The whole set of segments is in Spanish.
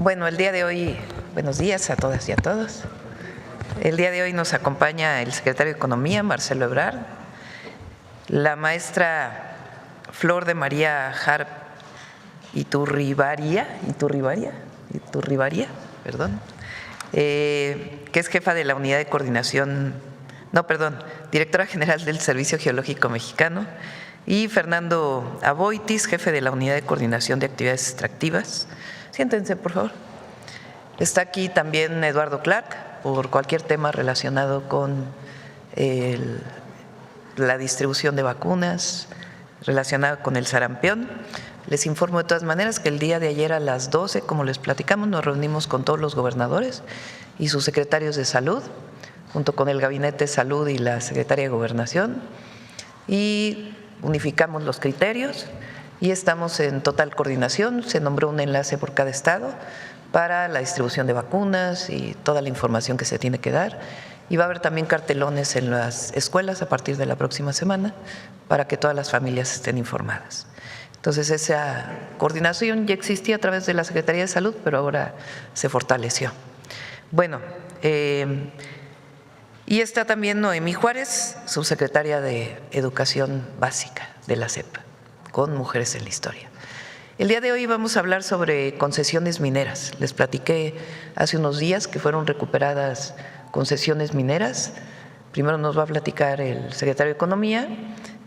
Bueno, el día de hoy, buenos días a todas y a todos. El día de hoy nos acompaña el secretario de Economía, Marcelo Ebrard, la maestra Flor de María Harp Iturribarría, que es jefa de la Unidad de Coordinación, directora general del Servicio Geológico Mexicano, y Fernando Aboitis, jefe de la Unidad de Coordinación de Actividades Extractivas. Siéntense, por favor. Está aquí también Eduardo Clark, por cualquier tema relacionado con la distribución de vacunas, relacionado con el sarampión. Les informo de todas maneras que el día de ayer a las 12, como les platicamos, nos reunimos con todos los gobernadores y sus secretarios de salud, junto con el Gabinete de Salud y la Secretaría de Gobernación, y unificamos los criterios y estamos en total coordinación. Se nombró un enlace por cada estado para la distribución de vacunas y toda la información que se tiene que dar. Y va a haber también cartelones en las escuelas a partir de la próxima semana para que todas las familias estén informadas. Entonces, esa coordinación ya existía a través de la Secretaría de Salud, pero ahora se fortaleció. Bueno, y está también Noemí Juárez, subsecretaria de Educación Básica de la SEP, con Mujeres en la Historia. El día de hoy vamos a hablar sobre concesiones mineras. Les platiqué hace unos días que fueron recuperadas concesiones mineras. Primero nos va a platicar el secretario de Economía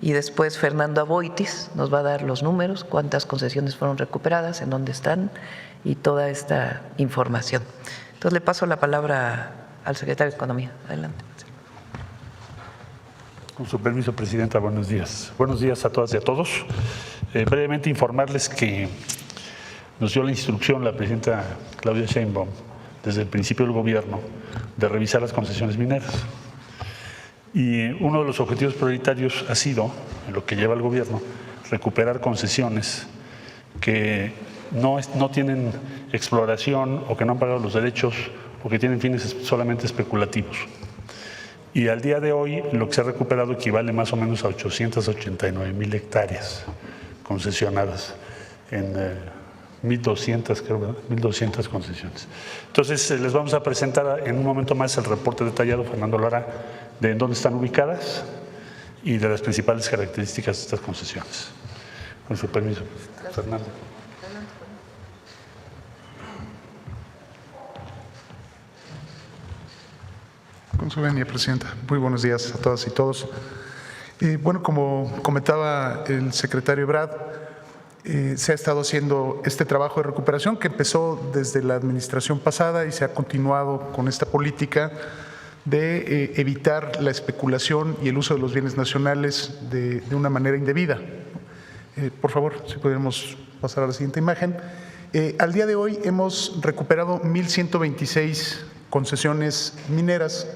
y después Fernando Aboitis nos va a dar los números, cuántas concesiones fueron recuperadas, en dónde están y toda esta información. Entonces le paso la palabra al secretario de Economía. Adelante. Con su permiso, Presidenta, buenos días. Buenos días a todas y a todos. Brevemente informarles que nos dio la instrucción la Presidenta Claudia Sheinbaum desde el principio del Gobierno de revisar las concesiones mineras. Y uno de los objetivos prioritarios ha sido, en lo que lleva el Gobierno, recuperar concesiones que no tienen exploración o que no han pagado los derechos o que tienen fines solamente especulativos. Y al día de hoy lo que se ha recuperado equivale más o menos a 889,000 hectáreas concesionadas en 1,200, creo, ¿verdad? 1,200 concesiones. Entonces les vamos a presentar en un momento más el reporte detallado, Fernando lo hará, de en dónde están ubicadas y de las principales características de estas concesiones. Con su permiso, Fernando. Con su venia, Presidenta. Muy buenos días a todas y todos. Bueno, como comentaba el secretario Ebrard, se ha estado haciendo este trabajo de recuperación que empezó desde la administración pasada y se ha continuado con esta política de evitar la especulación y el uso de los bienes nacionales de una manera indebida. Por favor, si pudiéramos pasar a la siguiente imagen. Al día de hoy hemos recuperado 1,126 concesiones mineras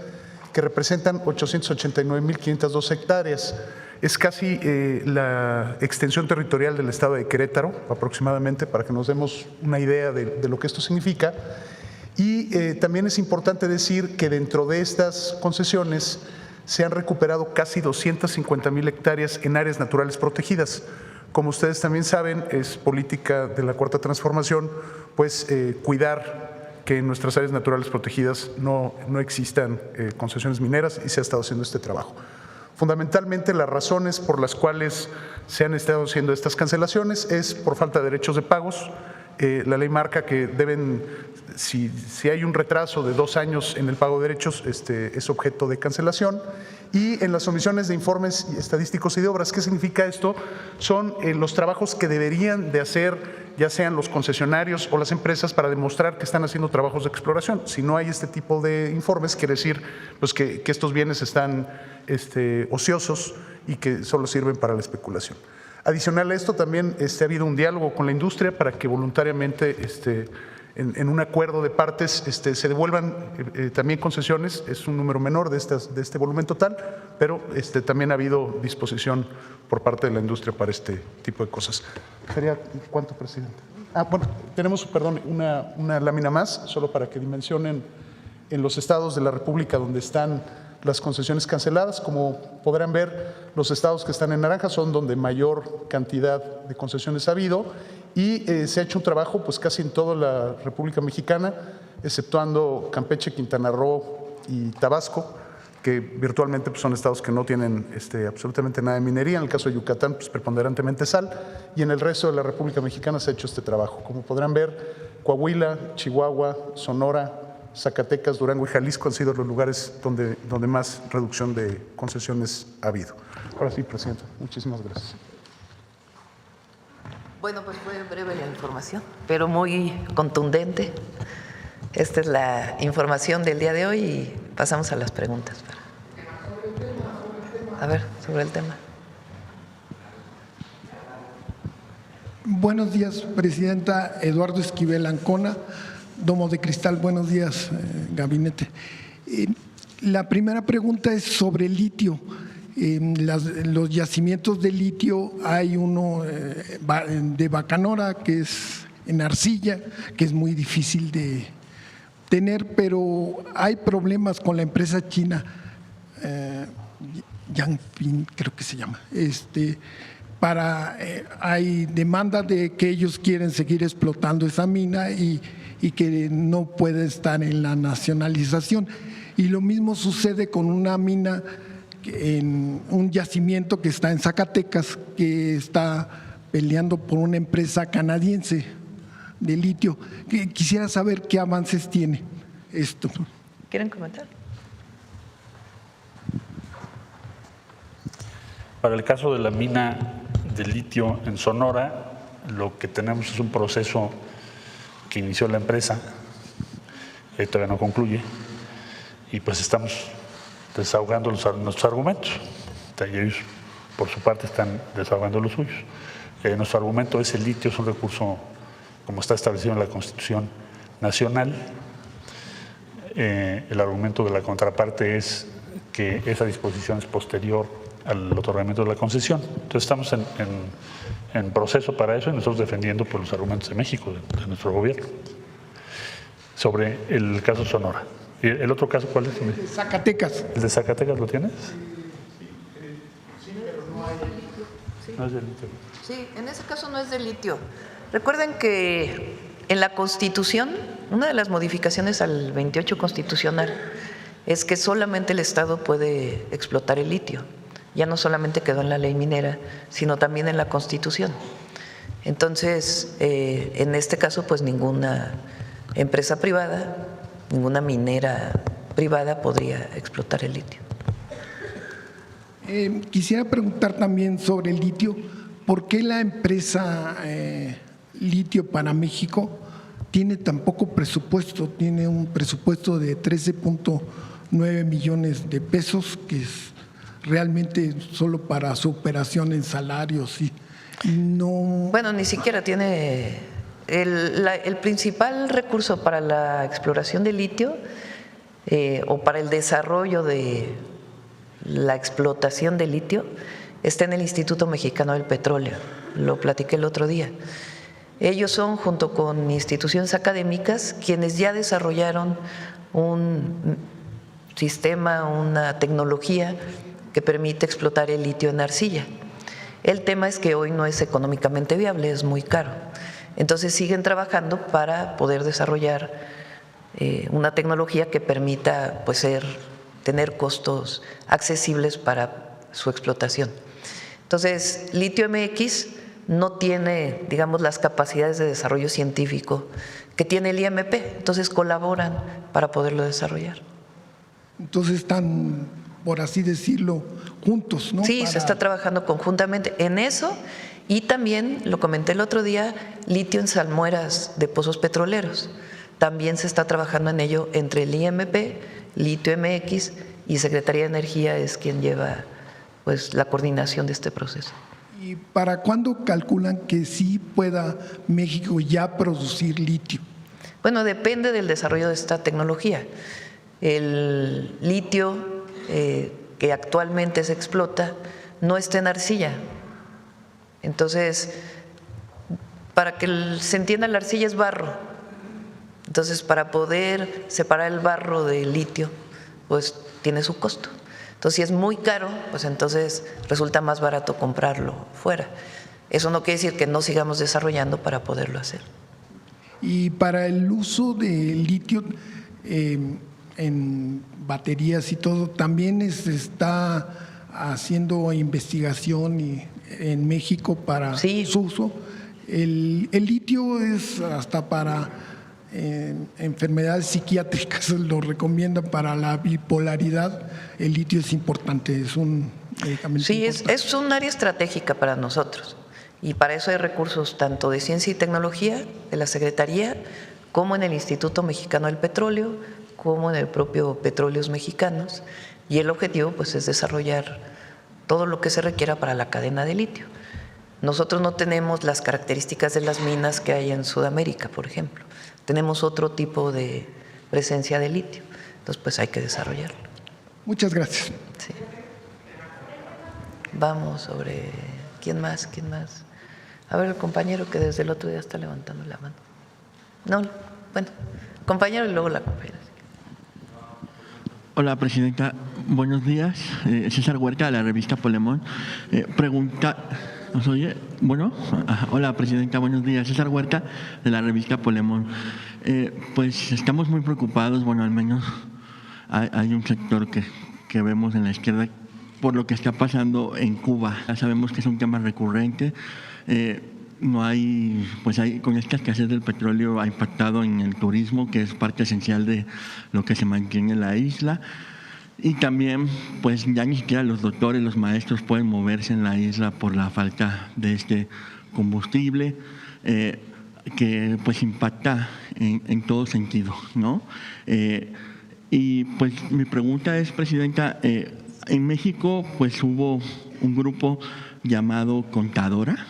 que representan 889,502 hectáreas. Es casi la extensión territorial del estado de Querétaro, aproximadamente, para que nos demos una idea de lo que esto significa. Y también es importante decir que dentro de estas concesiones se han recuperado casi 250,000 hectáreas en áreas naturales protegidas. Como ustedes también saben, es política de la Cuarta Transformación, pues cuidar que en nuestras áreas naturales protegidas no existan concesiones mineras, y se ha estado haciendo este trabajo. Fundamentalmente las razones por las cuales se han estado haciendo estas cancelaciones es por falta de derechos de pagos. La ley marca que deben, si hay un retraso de 2 años en el pago de derechos, es objeto de cancelación. Y en las omisiones de informes estadísticos y de obras. ¿Qué significa esto? Son los trabajos que deberían de hacer ya sean los concesionarios o las empresas para demostrar que están haciendo trabajos de exploración. Si no hay este tipo de informes, quiere decir pues, que estos bienes están ociosos y que solo sirven para la especulación. Adicional a esto, también ha habido un diálogo con la industria para que voluntariamente en un acuerdo de partes se devuelvan también concesiones. Es un número menor de este volumen total, pero también ha habido disposición por parte de la industria para este tipo de cosas. ¿Sería cuánto, Presidente? Bueno, tenemos, perdón, una lámina más, solo para que dimensionen en los estados de la República donde están las concesiones canceladas. Como podrán ver, los estados que están en naranja son donde mayor cantidad de concesiones ha habido, y se ha hecho un trabajo pues casi en toda la República Mexicana, exceptuando Campeche, Quintana Roo y Tabasco, que virtualmente pues, son estados que no tienen absolutamente nada de minería. En el caso de Yucatán, pues preponderantemente sal, y en el resto de la República Mexicana se ha hecho este trabajo. Como podrán ver, Coahuila, Chihuahua, Sonora, Zacatecas, Durango y Jalisco han sido los lugares donde más reducción de concesiones ha habido. Ahora sí, Presidenta, muchísimas gracias. Bueno, pues fue breve la información, pero muy contundente. Esta es la información del día de hoy y pasamos a las preguntas. A ver, sobre el tema. Buenos días, Presidenta. Eduardo Esquivel Ancona, Domo de Cristal. Buenos días, gabinete. La primera pregunta es sobre el litio. Los yacimientos de litio, hay uno de Bacanora, que es en arcilla, que es muy difícil de tener, pero hay problemas con la empresa china, Yangping, creo que se llama, hay demanda de que ellos quieren seguir explotando esa mina y que no puede estar en la nacionalización. Y lo mismo sucede con una mina en un yacimiento que está en Zacatecas, que está peleando por una empresa canadiense de litio. Quisiera saber qué avances tiene esto. ¿Quieren comentar? Para el caso de la mina de litio en Sonora, lo que tenemos es un proceso que inició la empresa, todavía no concluye, y pues estamos desahogando nuestros argumentos. Y ellos, por su parte, están desahogando los suyos. Nuestro argumento es: el litio es un recurso, como está establecido en la Constitución Nacional. El argumento de la contraparte es que esa disposición es posterior al otorgamiento de la concesión. Entonces estamos en proceso para eso, y nosotros defendiendo por los argumentos de México, de nuestro gobierno. Sobre el caso Sonora. ¿Y el otro caso cuál es? Zacatecas. ¿El de Zacatecas lo tienes? Sí, pero no hay de litio. Sí. No es de litio. Sí, en ese caso no es de litio. Recuerden que en la Constitución, una de las modificaciones al 28 constitucional es que solamente el Estado puede explotar el litio. Ya no solamente quedó en la ley minera, sino también en la Constitución. Entonces, en este caso, pues ninguna empresa privada, ninguna minera privada podría explotar el litio. Quisiera preguntar también sobre el litio. ¿Por qué la empresa Litio para México tiene tan poco presupuesto? Tiene un presupuesto de 13.9 millones de pesos, que es realmente solo para su operación en salarios. Y no. Bueno, ni siquiera tiene. El principal recurso para la exploración de litio o para el desarrollo de la explotación de litio está en el Instituto Mexicano del Petróleo. Lo platiqué el otro día. Ellos son, junto con instituciones académicas, quienes ya desarrollaron un sistema, una tecnología que permite explotar el litio en arcilla. El tema es que hoy no es económicamente viable, es muy caro. Entonces siguen trabajando para poder desarrollar una tecnología que permita pues tener costos accesibles para su explotación. Entonces, Litio MX no tiene, digamos, las capacidades de desarrollo científico que tiene el IMP, entonces colaboran para poderlo desarrollar. Entonces están, por así decirlo, juntos, ¿no? Sí, se está trabajando conjuntamente en eso. Y también, lo comenté el otro día, litio en salmueras de pozos petroleros. También se está trabajando en ello entre el IMP, Litio MX y Secretaría de Energía es quien lleva pues la coordinación de este proceso. ¿Y para cuándo calculan que sí pueda México ya producir litio? Bueno, depende del desarrollo de esta tecnología. El litio que actualmente se explota no está en arcilla. Entonces, para que se entienda, la arcilla es barro. Entonces, para poder separar el barro del litio, pues tiene su costo. Entonces, si es muy caro, pues entonces resulta más barato comprarlo fuera. Eso no quiere decir que no sigamos desarrollando para poderlo hacer. Y para el uso de litio en baterías y todo, también se está haciendo investigación en México para Sí. su uso. El litio es hasta para enfermedades psiquiátricas, lo recomiendan para la bipolaridad. El litio es importante, es un medicamento Sí, importante. es un área estratégica para nosotros y para eso hay recursos tanto de ciencia y tecnología de la Secretaría como en el Instituto Mexicano del Petróleo, como en el propio Petróleos Mexicanos, y el objetivo pues es desarrollar todo lo que se requiera para la cadena de litio. Nosotros no tenemos las características de las minas que hay en Sudamérica, por ejemplo. Tenemos otro tipo de presencia de litio, entonces pues hay que desarrollarlo. Muchas gracias. Sí. Vamos sobre… ¿Quién más? A ver, el compañero que desde el otro día está levantando la mano. No, bueno, compañero y luego la compañera. Hola, Presidenta. Buenos días. César Huerta, de la revista Polemón. Pregunta… ¿Nos oye? Bueno. Hola, Presidenta. Buenos días. César Huerta, de la revista Polemón. Pues estamos muy preocupados, bueno, al menos hay un sector que vemos en la izquierda por lo que está pasando en Cuba. Ya sabemos que es un tema recurrente. No hay, pues con esta escasez del petróleo ha impactado en el turismo, que es parte esencial de lo que se mantiene en la isla. Y también, pues ya ni siquiera los doctores, los maestros pueden moverse en la isla por la falta de este combustible, que pues impacta en todo sentido, ¿no? Y pues mi pregunta es, Presidenta, en México pues hubo un grupo llamado Contadora,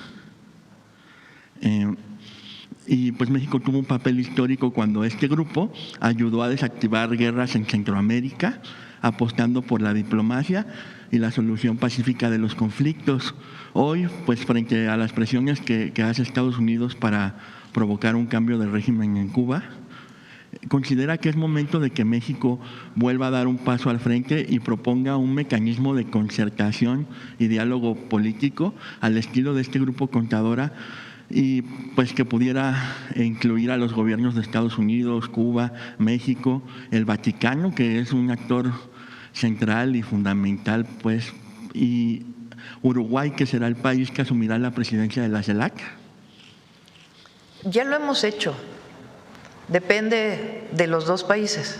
y pues México tuvo un papel histórico cuando este grupo ayudó a desactivar guerras en Centroamérica, apostando por la diplomacia y la solución pacífica de los conflictos. Hoy, pues frente a las presiones que hace Estados Unidos para provocar un cambio de régimen en Cuba, ¿considera que es momento de que México vuelva a dar un paso al frente y proponga un mecanismo de concertación y diálogo político al estilo de este grupo Contadora, y pues que pudiera incluir a los gobiernos de Estados Unidos, Cuba, México, el Vaticano, que es un actor central y fundamental, pues, y Uruguay, que será el país que asumirá la presidencia de la CELAC? Ya lo hemos hecho. Depende de los dos países.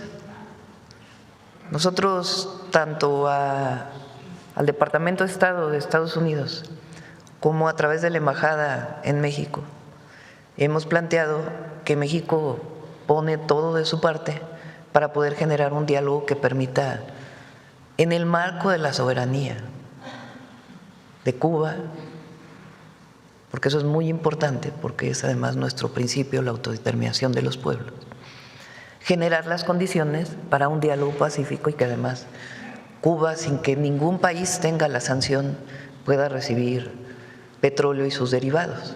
Nosotros, tanto al Departamento de Estado de Estados Unidos como a través de la Embajada en México, hemos planteado que México pone todo de su parte para poder generar un diálogo que permita, en el marco de la soberanía de Cuba, porque eso es muy importante, porque es además nuestro principio, la autodeterminación de los pueblos, generar las condiciones para un diálogo pacífico y que además Cuba, sin que ningún país tenga la sanción, pueda recibir petróleo y sus derivados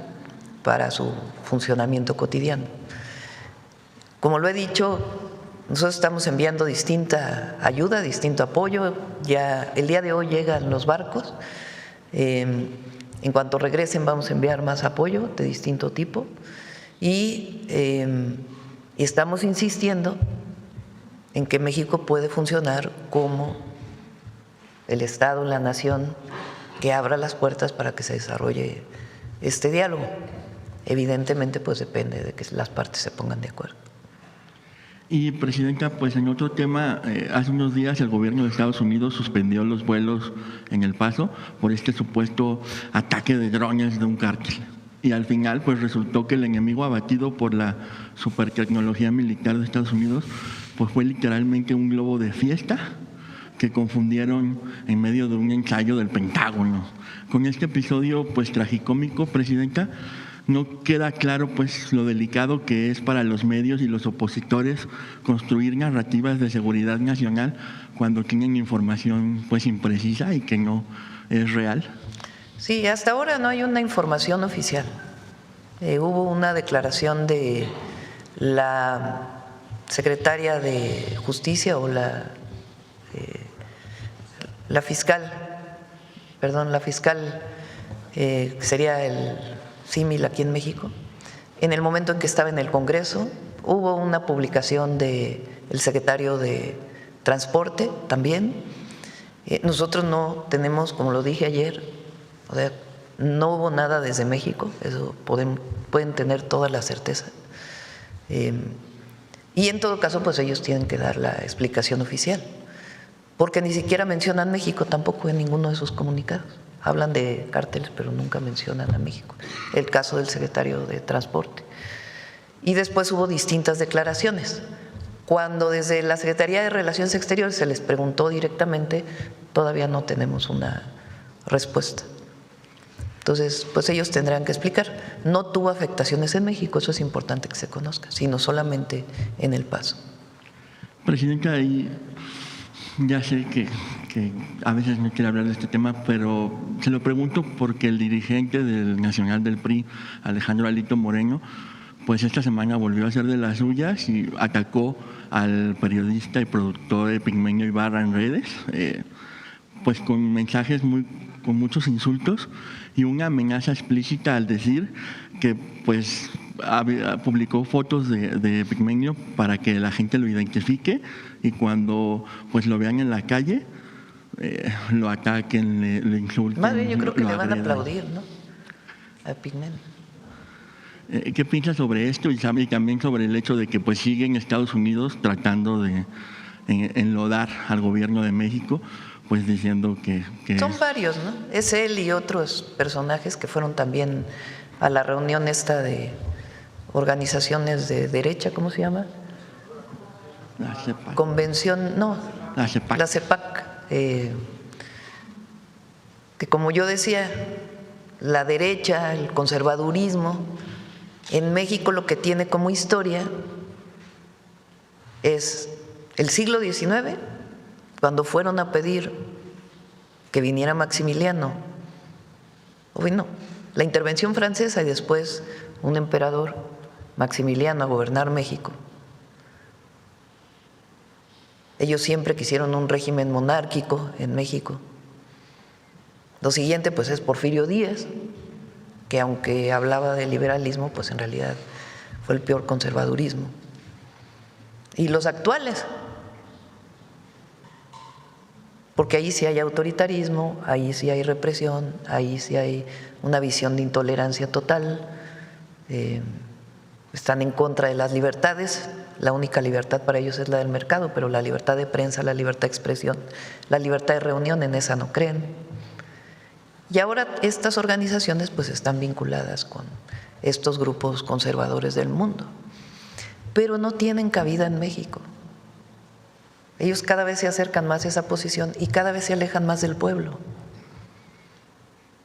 para su funcionamiento cotidiano. Como lo he dicho, nosotros estamos enviando distinta ayuda, distinto apoyo. Ya el día de hoy llegan los barcos. En cuanto regresen vamos a enviar más apoyo de distinto tipo y estamos insistiendo en que México puede funcionar como el Estado, la nación, que abra las puertas para que se desarrolle este diálogo. Evidentemente, pues depende de que las partes se pongan de acuerdo. Y, Presidenta, pues en otro tema, hace unos días el gobierno de Estados Unidos suspendió los vuelos en El Paso por este supuesto ataque de drones de un cártel. Y al final, pues resultó que el enemigo abatido por la supertecnología militar de Estados Unidos, pues fue literalmente un globo de fiesta que confundieron en medio de un ensayo del Pentágono. Con este episodio, pues tragicómico, Presidenta, no queda claro pues lo delicado que es para los medios y los opositores construir narrativas de seguridad nacional cuando tienen información pues imprecisa y que no es real. Sí, hasta ahora no hay una información oficial. Hubo una declaración de la secretaria de Justicia o la la fiscal, sería el símil aquí en México, en el momento en que estaba en el Congreso, hubo una publicación del secretario de Transporte también. Nosotros no tenemos, como lo dije ayer, o sea, no hubo nada desde México, eso pueden tener toda la certeza. Y en todo caso, pues ellos tienen que dar la explicación oficial, porque ni siquiera mencionan México tampoco en ninguno de sus comunicados. Hablan de cárteles, pero nunca mencionan a México. El caso del secretario de Transporte. Y después hubo distintas declaraciones. Cuando desde la Secretaría de Relaciones Exteriores se les preguntó directamente, todavía no tenemos una respuesta. Entonces, pues ellos tendrán que explicar. No tuvo afectaciones en México, eso es importante que se conozca, sino solamente en El Paso. Presidenta, ahí ya sé que a veces no quiere hablar de este tema, pero se lo pregunto porque el dirigente del Nacional del PRI, Alejandro Alito Moreno, pues esta semana volvió a hacer de las suyas y atacó al periodista y productor Epigmenio Ibarra en redes, pues con mensajes con muchos insultos y una amenaza explícita al decir que pues publicó fotos de Epigmenio para que la gente lo identifique y cuando pues lo vean en la calle lo ataquen, le insulten. Más bien yo creo que lo le van a agredan. aplaudir, ¿no? A Epigmenio. ¿Qué piensa sobre esto y también sobre el hecho de que pues sigue en Estados Unidos tratando de enlodar al gobierno de México, pues diciendo que Son varios, ¿no? Es él y otros personajes que fueron también a la reunión esta de organizaciones de derecha, ¿cómo se llama? la CEPAC, Convención, no, la CEPAC. la CEPAC, que como yo decía, la derecha, el conservadurismo, en México lo que tiene como historia es el siglo XIX, cuando fueron a pedir que viniera Maximiliano, bueno, la intervención francesa y después un emperador, Maximiliano, a gobernar México. Ellos siempre quisieron un régimen monárquico en México. Lo siguiente pues es Porfirio Díaz, que aunque hablaba de liberalismo, pues en realidad fue el peor conservadurismo. Y los actuales, porque ahí sí hay autoritarismo, ahí sí hay represión, ahí sí hay una visión de intolerancia total, están en contra de las libertades. La única libertad para ellos es la del mercado, pero la libertad de prensa, la libertad de expresión, la libertad de reunión, en esa no creen. Y ahora estas organizaciones pues están vinculadas con estos grupos conservadores del mundo, pero no tienen cabida en México. Ellos cada vez se acercan más a esa posición y cada vez se alejan más del pueblo,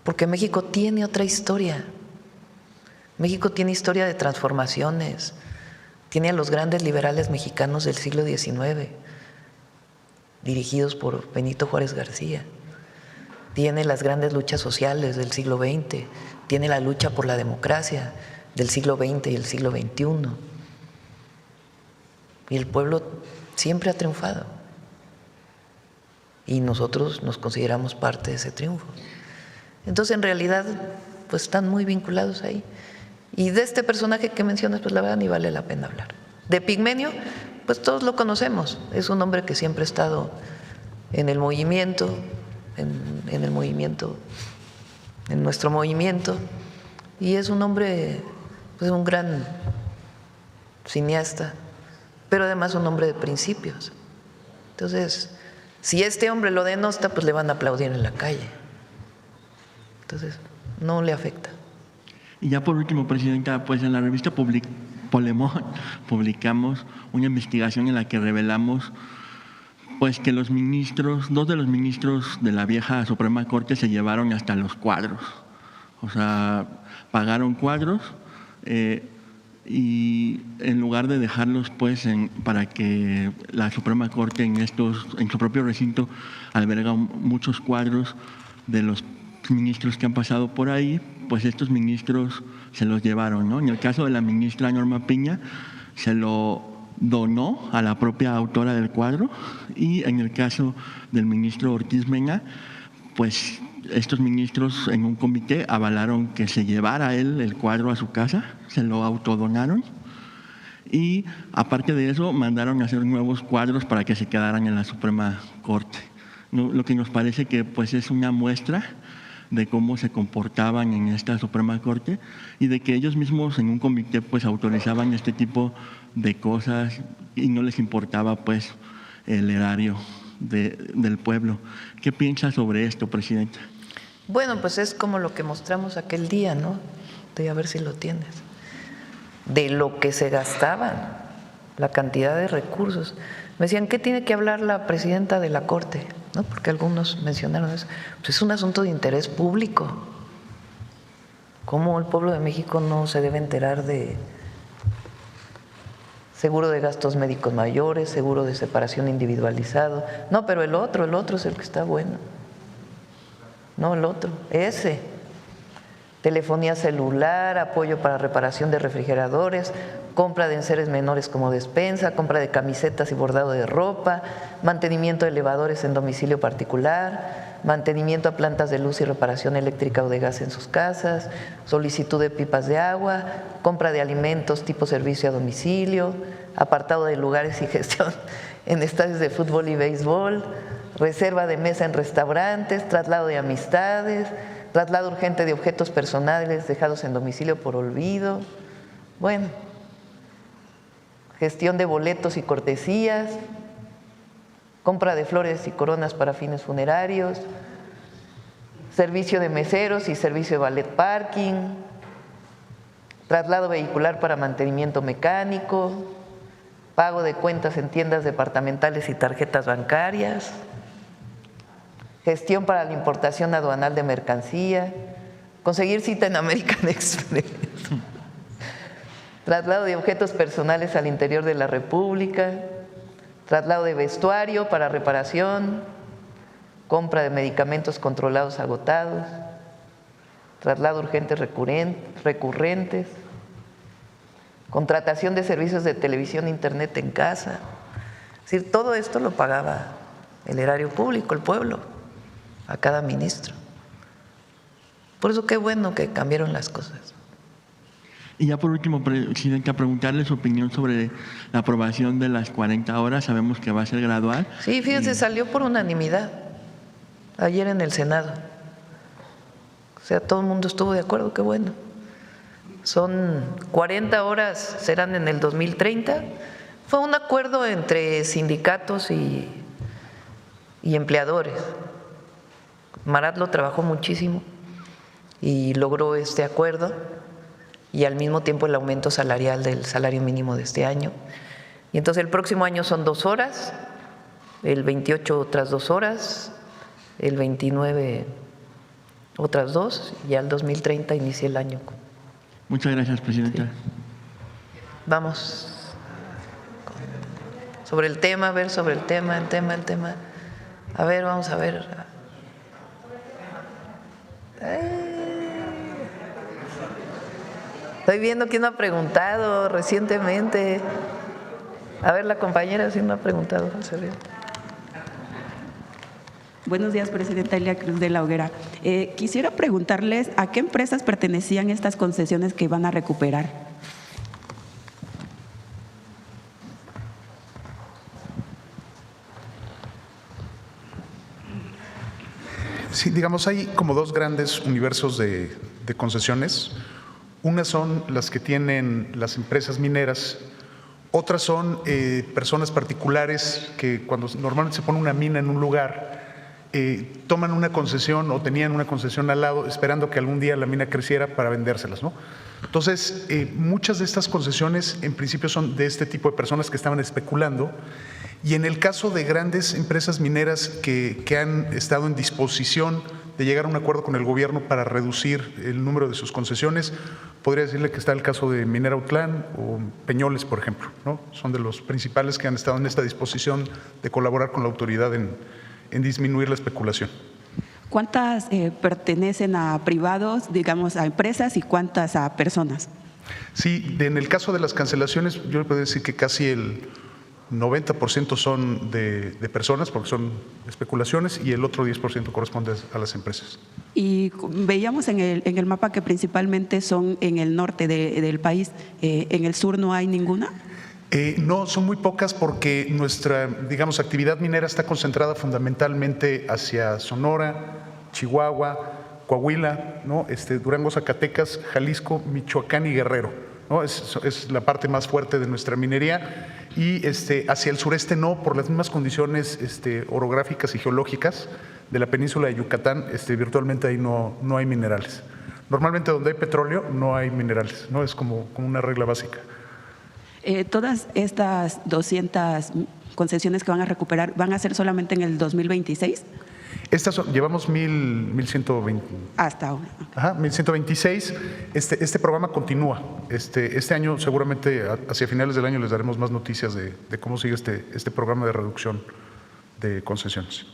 porque México tiene otra historia. México tiene historia de transformaciones, tiene a los grandes liberales mexicanos del siglo XIX, dirigidos por Benito Juárez García. Tiene las grandes luchas sociales del siglo XX, tiene la lucha por la democracia del siglo XX y el siglo XXI. Y el pueblo siempre ha triunfado. Y nosotros nos consideramos parte de ese triunfo. Entonces, en realidad, pues están muy vinculados ahí. Y de este personaje que mencionas, pues la verdad ni vale la pena hablar. De Epigmenio, pues todos lo conocemos. Es un hombre que siempre ha estado en el movimiento, en nuestro movimiento, y es un hombre, pues un gran cineasta, pero además un hombre de principios. Entonces, si este hombre lo denosta, pues le van a aplaudir en la calle. Entonces, no le afecta. Y ya por último, Presidenta, pues en la revista Polemón publicamos una investigación en la que revelamos pues que dos de los ministros de la vieja Suprema Corte se llevaron hasta los cuadros. O sea, pagaron cuadros y en lugar de dejarlos pues para que la Suprema Corte en su propio recinto alberga muchos cuadros de los ministros que han pasado por ahí, pues estos ministros se los llevaron, ¿no? En el caso de la ministra Norma Piña, se lo donó a la propia autora del cuadro, y en el caso del ministro Ortiz Mena, pues estos ministros en un comité avalaron que se llevara él el cuadro a su casa, se lo autodonaron, y aparte de eso mandaron a hacer nuevos cuadros para que se quedaran en la Suprema Corte. Lo que nos parece que pues es una muestra de cómo se comportaban en esta Suprema Corte y de que ellos mismos en un comité pues autorizaban este tipo de cosas y no les importaba pues el erario del pueblo. ¿Qué piensa sobre esto, Presidenta? Bueno, pues es como lo que mostramos aquel día, ¿no? A ver si lo tienes. De lo que se gastaban, la cantidad de recursos. Me decían, ¿qué tiene que hablar la presidenta de la Corte? ¿No? Porque algunos mencionaron eso. Pues es un asunto de interés público. ¿Cómo el pueblo de México no se debe enterar de seguro de gastos médicos mayores, seguro de separación individualizado? No, pero el otro es el que está bueno. No, el otro, ese. Telefonía celular, apoyo para reparación de refrigeradores, compra de enseres menores como despensa, compra de camisetas y bordado de ropa, mantenimiento de elevadores en domicilio particular, mantenimiento a plantas de luz y reparación eléctrica o de gas en sus casas, solicitud de pipas de agua, compra de alimentos tipo servicio a domicilio, apartado de lugares y gestión en estadios de fútbol y béisbol, reserva de mesa en restaurantes, traslado de amistades, traslado urgente de objetos personales dejados en domicilio por olvido, bueno, gestión de boletos y cortesías, compra de flores y coronas para fines funerarios, servicio de meseros y servicio de valet parking, traslado vehicular para mantenimiento mecánico, pago de cuentas en tiendas departamentales y tarjetas bancarias, gestión para la importación aduanal de mercancía, conseguir cita en American Express, traslado de objetos personales al interior de la República, traslado de vestuario para reparación, compra de medicamentos controlados agotados, traslado urgente recurrentes, contratación de servicios de televisión e internet en casa. Es decir, todo esto lo pagaba el erario público, el pueblo, a cada ministro. Por eso qué bueno que cambiaron las cosas. Y ya por último, Presidenta, preguntarle su opinión sobre la aprobación de las 40 horas. Sabemos que va a ser gradual. Sí, fíjense, salió por unanimidad ayer en el Senado. O sea, todo el mundo estuvo de acuerdo, qué bueno. Son 40 horas, serán en el 2030. Fue un acuerdo entre sindicatos y empleadores. Marat lo trabajó muchísimo y logró este acuerdo, y al mismo tiempo el aumento salarial del salario mínimo de este año. Y entonces el próximo año son 2 horas, el 28 otras 2 horas, el 29 otras 2, y ya el 2030 inicia el año. Muchas gracias, Presidenta. Sí. Vamos sobre el tema, a ver, sobre el tema. A ver, vamos a ver. Estoy viendo quién ha preguntado recientemente. A ver, la compañera sí no ha preguntado. Buenos días, Presidenta Elia Cruz de la Hoguera. Quisiera preguntarles a qué empresas pertenecían estas concesiones que van a recuperar. Sí, digamos, hay como 2 grandes universos de concesiones. Unas son las que tienen las empresas mineras, otras son personas particulares que cuando normalmente se pone una mina en un lugar, toman una concesión o tenían una concesión al lado esperando que algún día la mina creciera para vendérselas, ¿no? Entonces, muchas de estas concesiones en principio son de este tipo de personas que estaban especulando. Y en el caso de grandes empresas mineras que han estado en disposición de llegar a un acuerdo con el gobierno para reducir el número de sus concesiones, podría decirle que está el caso de Minera Autlán o Peñoles, por ejemplo, ¿no? Son de los principales que han estado en esta disposición de colaborar con la autoridad en disminuir la especulación. ¿Cuántas pertenecen a privados, digamos, a empresas, y cuántas a personas? Sí, en el caso de las cancelaciones, yo puedo decir que casi el 90% son de personas, porque son especulaciones, y el otro 10% corresponde a las empresas. Y veíamos en el mapa que principalmente son en el norte del país. ¿En el sur no hay ninguna? No, son muy pocas porque nuestra, digamos, actividad minera está concentrada fundamentalmente hacia Sonora, Chihuahua, Coahuila, ¿no? Durango, Zacatecas, Jalisco, Michoacán y Guerrero, ¿no? Es la parte más fuerte de nuestra minería. Y hacia el sureste no, por las mismas condiciones orográficas y geológicas de la península de Yucatán, virtualmente ahí no hay minerales. Normalmente donde hay petróleo no hay minerales, ¿no? Es como una regla básica. Todas estas 200 concesiones que van a recuperar, ¿van a ser solamente en el 2026? Llevamos 1,120. Hasta ahora. Ajá, 1,126. Este programa continúa. Este año, seguramente hacia finales del año, les daremos más noticias de cómo sigue este programa de reducción de concesiones.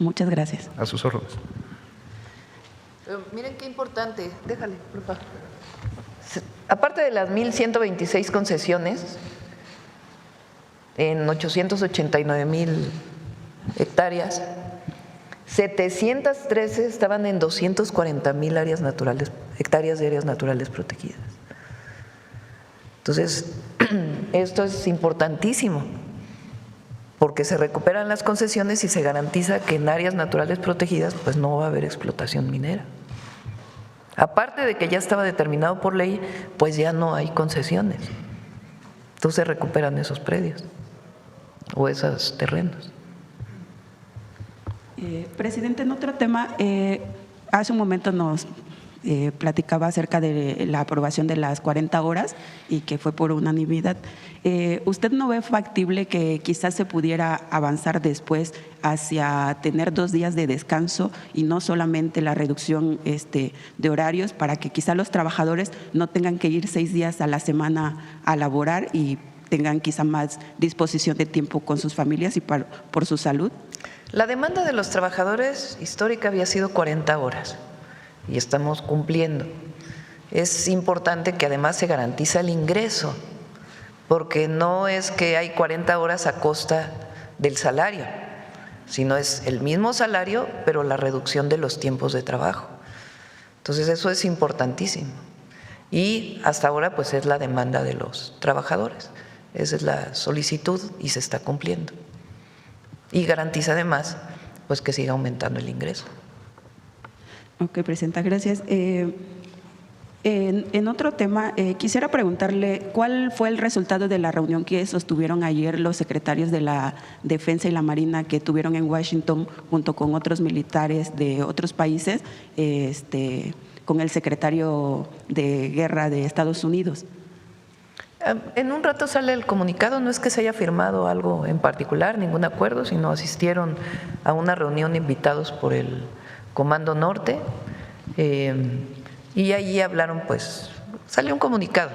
Muchas gracias. A sus órdenes. Miren qué importante, déjale, por favor. Aparte de las 1,126 concesiones, en 889,000 hectáreas, 713 estaban en 240,000 hectáreas de áreas naturales protegidas. Entonces, esto es importantísimo, porque se recuperan las concesiones y se garantiza que en áreas naturales protegidas pues no va a haber explotación minera. Aparte de que ya estaba determinado por ley, pues ya no hay concesiones. Entonces recuperan esos predios o esos terrenos. Presidente, en otro tema, hace un momento nos platicaba acerca de la aprobación de las 40 horas y que fue por unanimidad. ¿Usted no ve factible que quizás se pudiera avanzar después hacia tener 2 días de descanso y no solamente la reducción de horarios, para que quizás los trabajadores no tengan que ir 6 días a la semana a laborar y tengan quizá más disposición de tiempo con sus familias y por su salud? La demanda de los trabajadores histórica había sido 40 horas y estamos cumpliendo. Es importante que además se garantiza el ingreso, porque no es que hay 40 horas a costa del salario, sino es el mismo salario, pero la reducción de los tiempos de trabajo. Entonces eso es importantísimo. Y hasta ahora pues es la demanda de los trabajadores, esa es la solicitud y se está cumpliendo. Y garantiza además pues que siga aumentando el ingreso. Ok, presidenta, gracias. En otro tema, quisiera preguntarle cuál fue el resultado de la reunión que sostuvieron ayer los secretarios de la Defensa y la Marina que tuvieron en Washington junto con otros militares de otros países, con el secretario de Guerra de Estados Unidos. En un rato sale el comunicado, no es que se haya firmado algo en particular, ningún acuerdo, sino asistieron a una reunión invitados por el Comando Norte y allí hablaron, pues salió un comunicado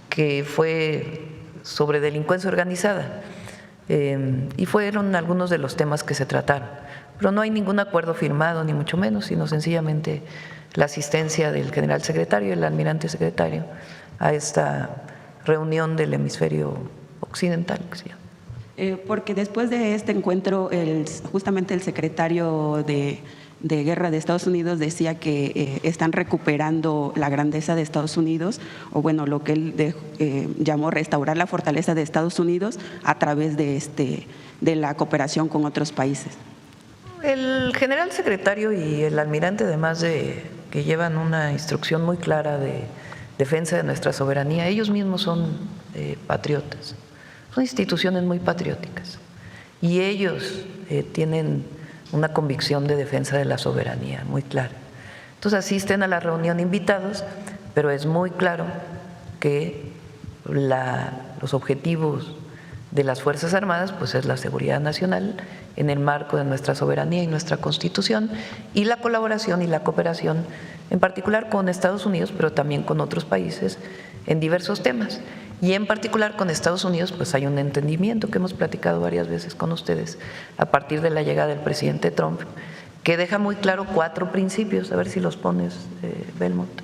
que fue sobre delincuencia organizada y fueron algunos de los temas que se trataron, pero no hay ningún acuerdo firmado ni mucho menos, sino sencillamente la asistencia del general secretario y el almirante secretario a esta reunión del hemisferio occidental, que se llama. Porque después de este encuentro, justamente el secretario de Guerra de Estados Unidos decía que están recuperando la grandeza de Estados Unidos, o bueno, lo que él llamó restaurar la fortaleza de Estados Unidos a través de la cooperación con otros países. El general secretario y el almirante, además de que llevan una instrucción muy clara de defensa de nuestra soberanía, ellos mismos son patriotas, son instituciones muy patrióticas y ellos tienen una convicción de defensa de la soberanía muy clara. Entonces asisten a la reunión invitados, pero es muy claro que los objetivos de las Fuerzas Armadas pues es la seguridad nacional en el marco de nuestra soberanía y nuestra Constitución, y la colaboración y la cooperación en particular con Estados Unidos, pero también con otros países en diversos temas. Y en particular con Estados Unidos pues hay un entendimiento que hemos platicado varias veces con ustedes a partir de la llegada del presidente Trump, que deja muy claro 4 principios, a ver si los pones, Belmont.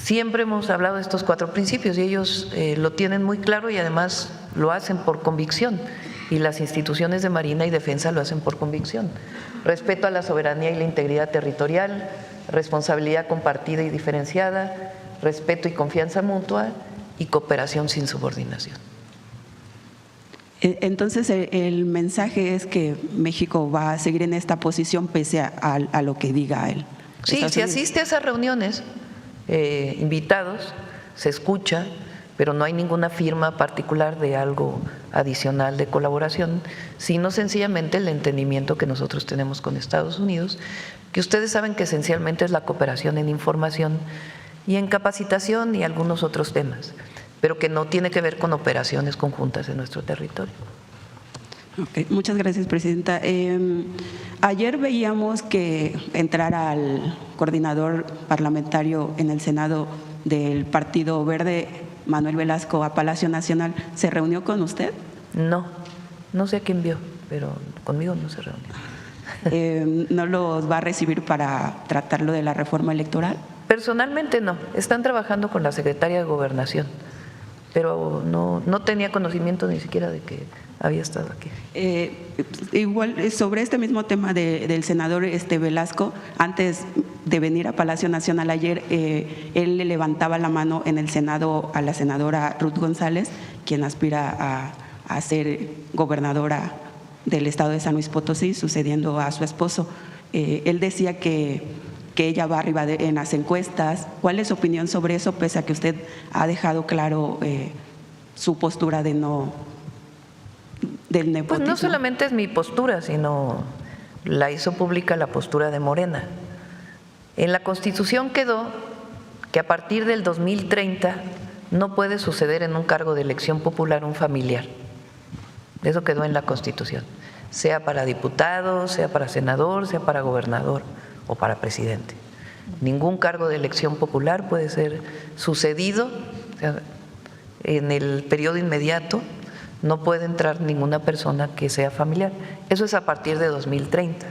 siempre hemos hablado de estos 4 principios y ellos lo tienen muy claro y además lo hacen por convicción, y las instituciones de Marina y Defensa lo hacen por convicción. Respeto a la soberanía y la integridad territorial, responsabilidad compartida y diferenciada, respeto y confianza mutua y cooperación sin subordinación. Entonces, el mensaje es que México va a seguir en esta posición pese a lo que diga él. Sí, se asiste a esas reuniones, invitados, se escucha, pero no hay ninguna firma particular de algo adicional de colaboración, sino sencillamente el entendimiento que nosotros tenemos con Estados Unidos, que ustedes saben que esencialmente es la cooperación en información y en capacitación y algunos otros temas, pero que no tiene que ver con operaciones conjuntas en nuestro territorio. Okay, muchas gracias, Presidenta. Ayer veíamos que entrar al coordinador parlamentario en el Senado del Partido Verde, Manuel Velasco, a Palacio Nacional. ¿Se reunió con usted? No, no sé a quién vio, pero conmigo no se reunió. ¿No los va a recibir para tratarlo de la reforma electoral? Personalmente no, están trabajando con la secretaria de Gobernación, pero no tenía conocimiento ni siquiera de que había estado aquí. Igual, sobre este mismo tema del senador Velasco, antes de venir a Palacio Nacional ayer, él le levantaba la mano en el Senado a la senadora Ruth González, quien aspira a ser gobernadora del estado de San Luis Potosí, sucediendo a su esposo. Él decía que ella va arriba en las encuestas. ¿Cuál es su opinión sobre eso, pese a que usted ha dejado claro su postura de no del nepotismo? Pues no solamente es mi postura, sino la hizo pública la postura de Morena. En la Constitución quedó que a partir del 2030 no puede suceder en un cargo de elección popular un familiar. Eso quedó en la Constitución, sea para diputado, sea para senador, sea para gobernador o para presidente. Ningún cargo de elección popular puede ser sucedido, o sea, en el periodo inmediato no puede entrar ninguna persona que sea familiar. Eso es a partir de 2030.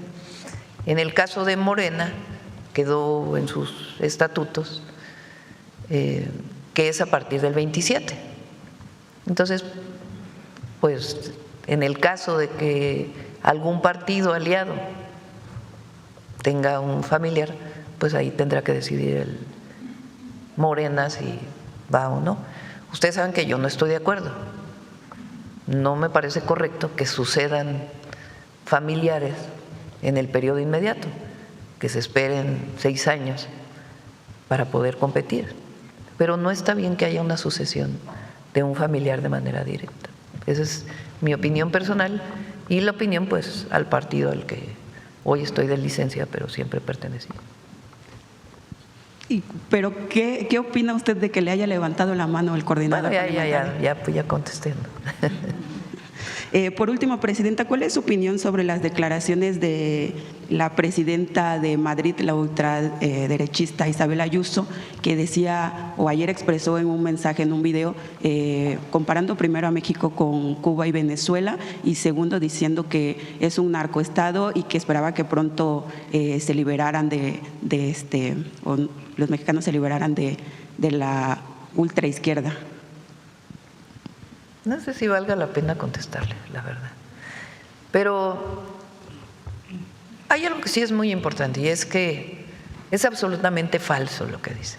En el caso de Morena, quedó en sus estatutos que es a partir del 27. Entonces, pues en el caso de que algún partido aliado tenga un familiar, pues ahí tendrá que decidir el Morena si va o no. Ustedes saben que yo no estoy de acuerdo. No me parece correcto que sucedan familiares en el periodo inmediato, que se esperen 6 años para poder competir. Pero no está bien que haya una sucesión de un familiar de manera directa. Esa es mi opinión personal y la opinión, pues, al partido al que hoy estoy de licencia, pero siempre pertenecí. ¿Pero qué opina usted de que le haya levantado la mano el coordinador? Bueno, ya contesté. Por último, Presidenta, ¿cuál es su opinión sobre las declaraciones de la presidenta de Madrid, la ultraderechista Isabel Ayuso, que decía, o ayer expresó en un mensaje, en un video, comparando primero a México con Cuba y Venezuela, y segundo diciendo que es un narcoestado y que esperaba que pronto se liberaran o los mexicanos se liberaran de la ultraizquierda? No sé si valga la pena contestarle, la verdad. Pero hay algo que sí es muy importante y es que es absolutamente falso lo que dice.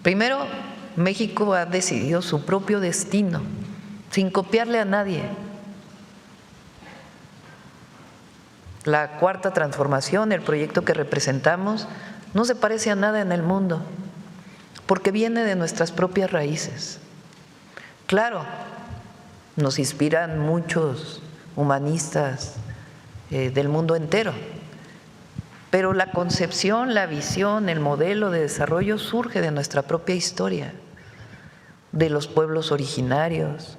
Primero, México ha decidido su propio destino, sin copiarle a nadie. La Cuarta Transformación, el proyecto que representamos, no se parece a nada en el mundo, porque viene de nuestras propias raíces. Claro, nos inspiran muchos humanistas del mundo entero, pero la concepción, la visión, el modelo de desarrollo surge de nuestra propia historia, de los pueblos originarios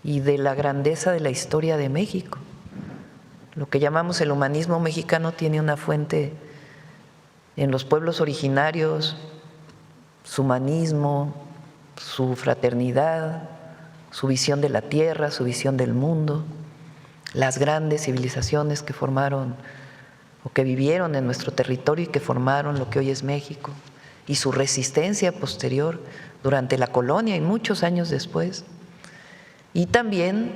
y de la grandeza de la historia de México. Lo que llamamos el humanismo mexicano tiene una fuente en los pueblos originarios, su humanismo, su fraternidad, su visión de la tierra, su visión del mundo, las grandes civilizaciones que formaron o que vivieron en nuestro territorio y que formaron lo que hoy es México, y su resistencia posterior durante la colonia y muchos años después. Y también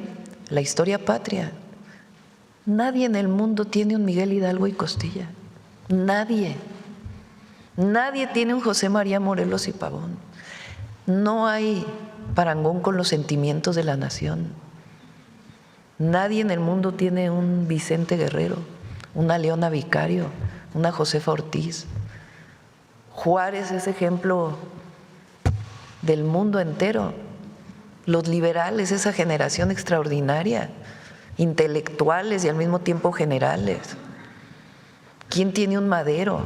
la historia patria. Nadie en el mundo tiene un Miguel Hidalgo y Costilla. Nadie. Nadie tiene un José María Morelos y Pavón. No hay parangón con los sentimientos de la nación. Nadie en el mundo tiene un Vicente Guerrero, una Leona Vicario, una Josefa Ortiz. Juárez es ejemplo del mundo entero. Los liberales, esa generación extraordinaria, intelectuales y al mismo tiempo generales. ¿Quién tiene un Madero?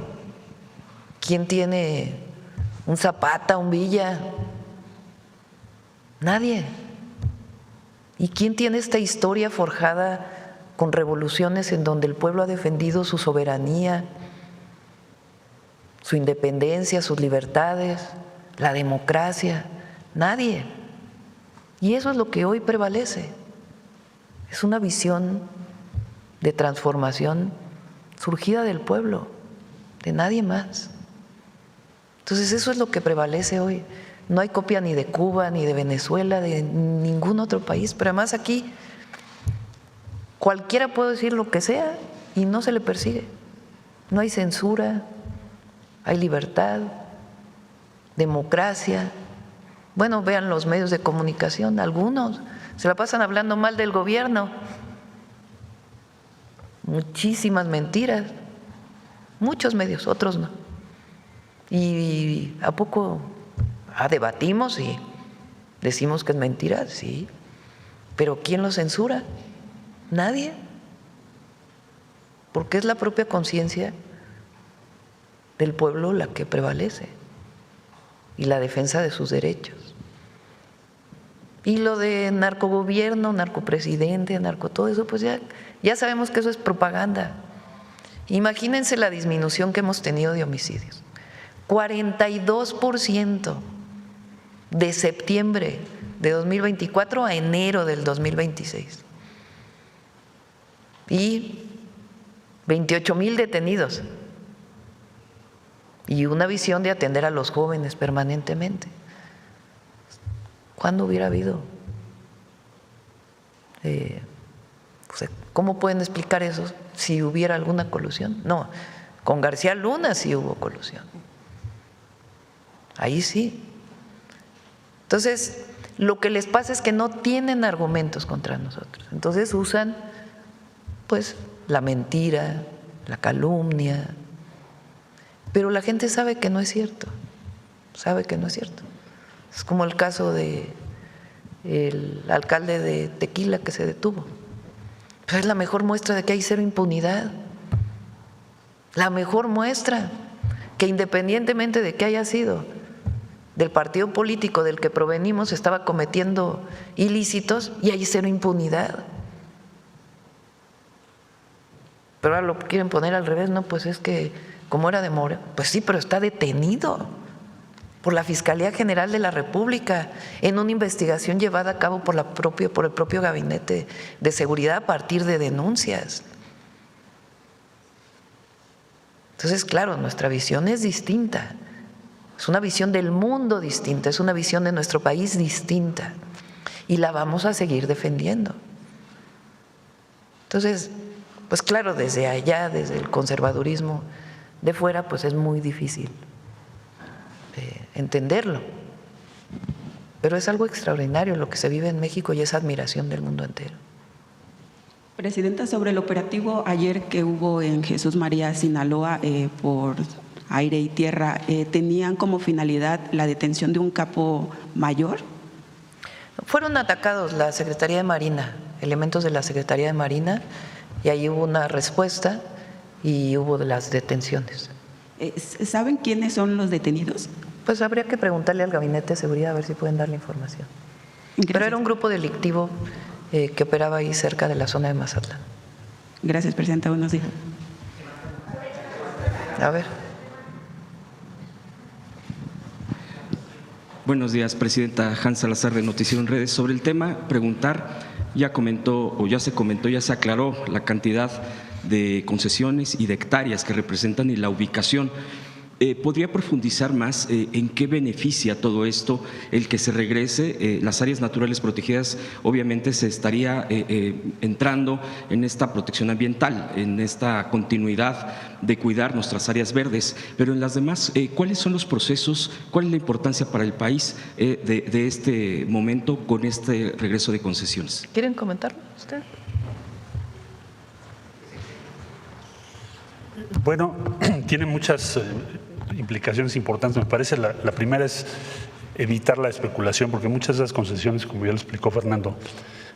¿Quién tiene un Zapata, un Villa? Nadie. ¿Y quién tiene esta historia forjada con revoluciones en donde el pueblo ha defendido su soberanía, su independencia, sus libertades, la democracia? Nadie. Y eso es lo que hoy prevalece. Es una visión de transformación surgida del pueblo, de nadie más. Entonces eso es lo que prevalece hoy. No hay copia ni de Cuba, ni de Venezuela, de ningún otro país, pero además aquí cualquiera puede decir lo que sea y no se le persigue. No hay censura, hay libertad, democracia. Bueno, vean los medios de comunicación, algunos se la pasan hablando mal del gobierno. Muchísimas mentiras, muchos medios, otros no. ¿Y a poco debatimos y decimos que es mentira? Sí, pero ¿quién lo censura? Nadie, porque es la propia conciencia del pueblo la que prevalece y la defensa de sus derechos. Y lo de narcogobierno, narcopresidente, todo eso, pues ya sabemos que eso es propaganda. Imagínense la disminución que hemos tenido de homicidios. 42% de septiembre de 2024 a enero del 2026. Y 28,000 detenidos. Y una visión de atender a los jóvenes permanentemente. ¿Cuándo hubiera habido? ¿Cómo pueden explicar eso si hubiera alguna colusión? No, con García Luna sí hubo colusión. Ahí sí. Entonces, lo que les pasa es que no tienen argumentos contra nosotros. Entonces usan, pues, la mentira, la calumnia. Pero la gente sabe que no es cierto. Sabe que no es cierto. Es como el caso de el alcalde de Tequila que se detuvo. Pues es la mejor muestra de que hay cero impunidad. La mejor muestra que independientemente de que haya sido del partido político del que provenimos, estaba cometiendo ilícitos y hay cero impunidad. Pero ahora lo quieren poner al revés, no, pues es que como era de Mora, pues sí, pero está detenido por la Fiscalía General de la República en una investigación llevada a cabo por el propio Gabinete de Seguridad a partir de denuncias. Entonces, claro, nuestra visión es distinta, es una visión del mundo distinta, es una visión de nuestro país distinta y la vamos a seguir defendiendo. Entonces, pues claro, desde allá, desde el conservadurismo de fuera, pues es muy difícil entenderlo, pero es algo extraordinario lo que se vive en México y es admiración del mundo entero. Presidenta, sobre el operativo ayer que hubo en Jesús María, Sinaloa, por aire y tierra, ¿tenían como finalidad la detención de un capo mayor? Fueron atacados la Secretaría de Marina, elementos de la Secretaría de Marina, y ahí hubo una respuesta y hubo las detenciones. ¿Saben quiénes son los detenidos? Pues habría que preguntarle al Gabinete de Seguridad a ver si pueden dar la información. Gracias. Pero era un grupo delictivo que operaba ahí cerca de la zona de Mazatlán. Gracias, Presidenta. Buenos días. A ver. Buenos días, Presidenta. Hans Salazar, de Noticiero en Redes. Sobre el tema, preguntar, ya se comentó, ya se aclaró la cantidad de concesiones y de hectáreas que representan y la ubicación. ¿Podría profundizar más en qué beneficia todo esto el que se regrese? Las áreas naturales protegidas obviamente se estaría entrando en esta protección ambiental, en esta continuidad de cuidar nuestras áreas verdes, pero en las demás, ¿cuáles son los procesos? ¿Cuál es la importancia para el país de este momento con este regreso de concesiones? ¿Quieren comentarlo usted? Bueno, tiene muchas implicaciones importantes. Me parece la primera es evitar la especulación, porque muchas de esas concesiones, como ya lo explicó Fernando,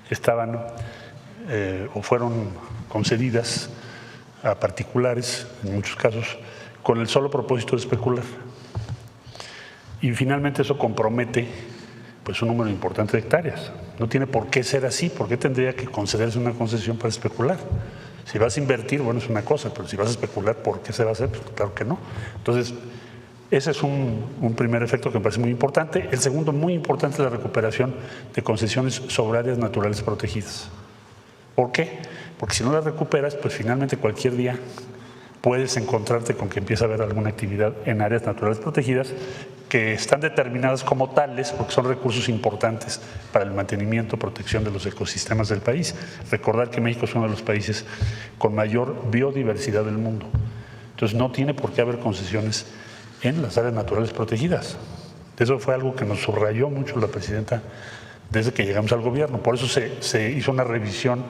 estaban o fueron concedidas a particulares, en muchos casos, con el solo propósito de especular. Y finalmente eso compromete pues un número importante de hectáreas. No tiene por qué ser así. ¿Por qué tendría que concederse una concesión para especular? Si vas a invertir, bueno, es una cosa, pero si vas a especular, ¿por qué se va a hacer? Pues claro que no. Entonces, ese es un primer efecto que me parece muy importante. El segundo, muy importante, es la recuperación de concesiones sobre áreas naturales protegidas. ¿Por qué? Porque si no las recuperas, pues finalmente cualquier día puedes encontrarte con que empieza a haber alguna actividad en áreas naturales protegidas que están determinadas como tales porque son recursos importantes para el mantenimiento, protección de los ecosistemas del país. Recordar que México es uno de los países con mayor biodiversidad del mundo. Entonces no tiene por qué haber concesiones en las áreas naturales protegidas. Eso fue algo que nos subrayó mucho la presidenta desde que llegamos al gobierno. Por eso se hizo una revisión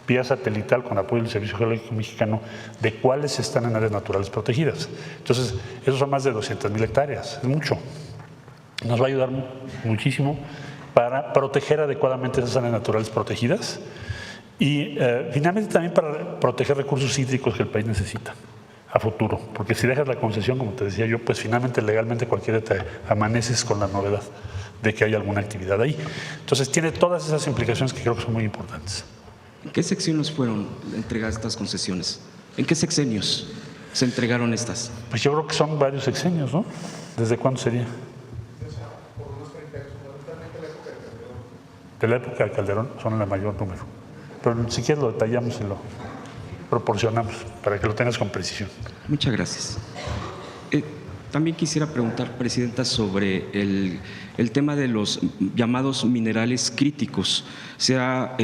vía satelital con apoyo del Servicio Geológico Mexicano de cuáles están en áreas naturales protegidas. Entonces, esos son más de 200,000 hectáreas, es mucho. Nos va a ayudar muchísimo para proteger adecuadamente esas áreas naturales protegidas y finalmente también para proteger recursos hídricos que el país necesita a futuro, porque si dejas la concesión, como te decía yo, pues finalmente legalmente cualquiera te amaneces con la novedad de que hay alguna actividad ahí. Entonces, tiene todas esas implicaciones que creo que son muy importantes. ¿En qué sexenios fueron entregadas estas concesiones? ¿En qué sexenios se entregaron estas? Pues yo creo que son varios sexenios, ¿no? ¿Desde cuándo sería? De la época de Calderón son el mayor número. Pero si quieres lo detallamos y lo proporcionamos para que lo tengas con precisión. Muchas gracias. También quisiera preguntar, Presidenta, sobre el tema de los llamados minerales críticos. Se ha,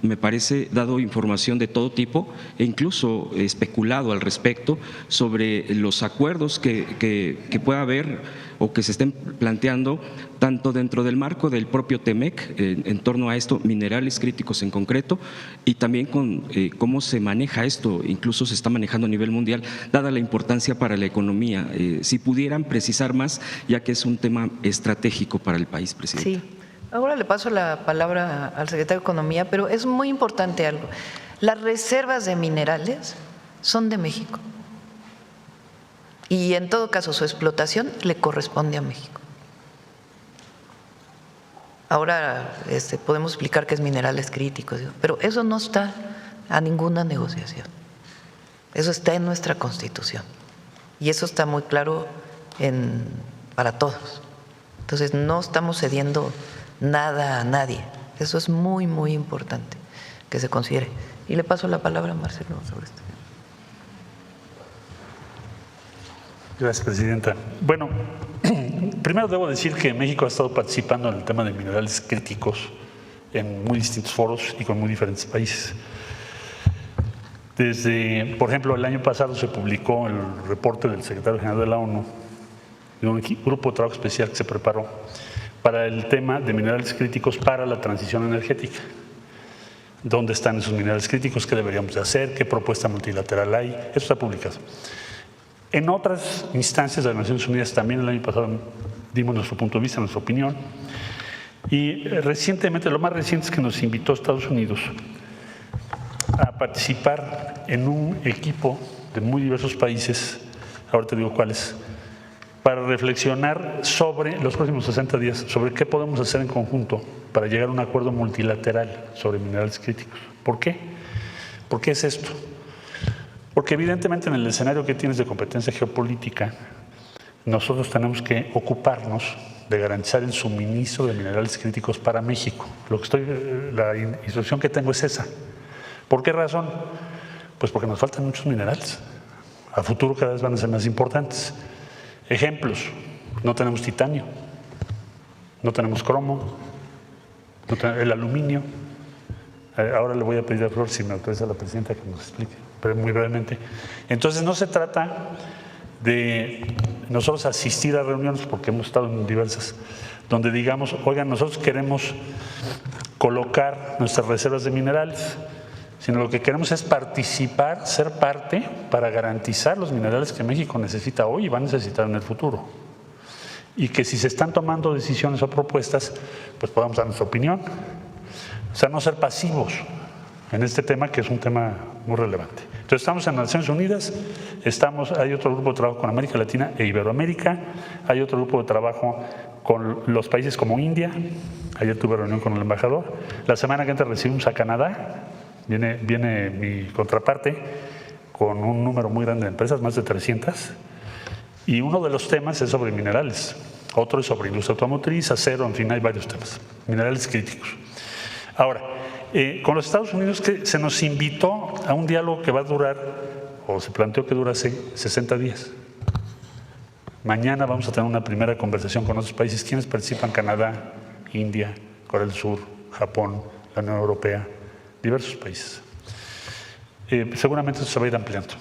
me parece, dado información de todo tipo e incluso especulado al respecto sobre los acuerdos que pueda haber o que se estén planteando tanto dentro del marco del propio TEMEC en torno a esto, minerales críticos en concreto, y también con cómo se maneja esto, incluso se está manejando a nivel mundial, dada la importancia para la economía. Si pudieran precisar más, ya que es un tema estratégico para el país, Presidente. Sí. Ahora le paso la palabra al secretario de Economía, pero es muy importante algo. Las reservas de minerales son de México. Y en todo caso su explotación le corresponde a México. Ahora podemos explicar qué es minerales críticos, pero eso no está a ninguna negociación. Eso está en nuestra Constitución. Y eso está muy claro para todos. Entonces no estamos cediendo nada a nadie. Eso es muy, muy importante que se considere. Y le paso la palabra a Marcelo sobre esto. Gracias, Presidenta. Bueno, primero debo decir que México ha estado participando en el tema de minerales críticos en muy distintos foros y con muy diferentes países. Desde, por ejemplo, el año pasado se publicó el reporte del secretario general de la ONU, de un grupo de trabajo especial que se preparó para el tema de minerales críticos para la transición energética. ¿Dónde están esos minerales críticos? ¿Qué deberíamos de hacer? ¿Qué propuesta multilateral hay? Eso está publicado. En otras instancias de las Naciones Unidas también el año pasado dimos nuestro punto de vista, nuestra opinión. Y recientemente, lo más reciente es que nos invitó Estados Unidos a participar en un equipo de muy diversos países, ahora te digo cuáles, para reflexionar sobre los próximos 60 días, sobre qué podemos hacer en conjunto para llegar a un acuerdo multilateral sobre minerales críticos. ¿Por qué? ¿Por qué es esto? Porque evidentemente en el escenario que tienes de competencia geopolítica, nosotros tenemos que ocuparnos de garantizar el suministro de minerales críticos para México. La instrucción que tengo es esa. ¿Por qué razón? Pues porque nos faltan muchos minerales. A futuro cada vez van a ser más importantes. Ejemplos: no tenemos titanio, no tenemos cromo, el aluminio. Ahora le voy a pedir a Flor, si me autoriza la presidenta, que nos explique, pero muy brevemente. Entonces no se trata de nosotros asistir a reuniones, porque hemos estado en diversas, donde digamos, oigan, nosotros queremos colocar nuestras reservas de minerales, sino lo que queremos es participar, ser parte para garantizar los minerales que México necesita hoy y va a necesitar en el futuro. Y que si se están tomando decisiones o propuestas, pues podamos dar nuestra opinión. O sea, no ser pasivos en este tema, que es un tema muy relevante. Entonces estamos en Naciones Unidas, hay otro grupo de trabajo con América Latina e Iberoamérica, hay otro grupo de trabajo con los países como India. Ayer tuve reunión con el embajador. La semana que entra recibimos a Canadá. Viene mi contraparte con un número muy grande de empresas, más de 300, y uno de los temas es sobre minerales, otro es sobre industria automotriz, acero, en fin, hay varios temas, minerales críticos. Ahora, con los Estados Unidos, que se nos invitó a un diálogo que va a durar, o se planteó que durase 60 días. Mañana vamos a tener una primera conversación con otros países. ¿Quiénes participan? Canadá, India, Corea del Sur, Japón, la Unión Europea, diversos países. Seguramente eso se va a ir ampliando.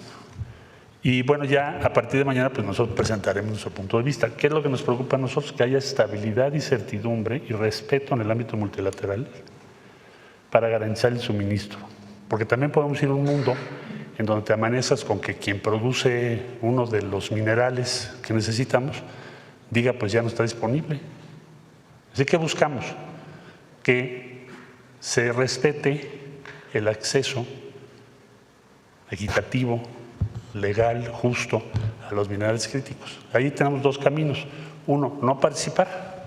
Y bueno, ya a partir de mañana pues nosotros presentaremos nuestro punto de vista. ¿Qué es lo que nos preocupa a nosotros? Que haya estabilidad y certidumbre y respeto en el ámbito multilateral para garantizar el suministro. Porque también podemos ir a un mundo en donde te amanezas con que quien produce uno de los minerales que necesitamos diga pues ya no está disponible. Así que buscamos que se respete el acceso equitativo, legal, justo a los minerales críticos. Ahí tenemos dos caminos. Uno, no participar,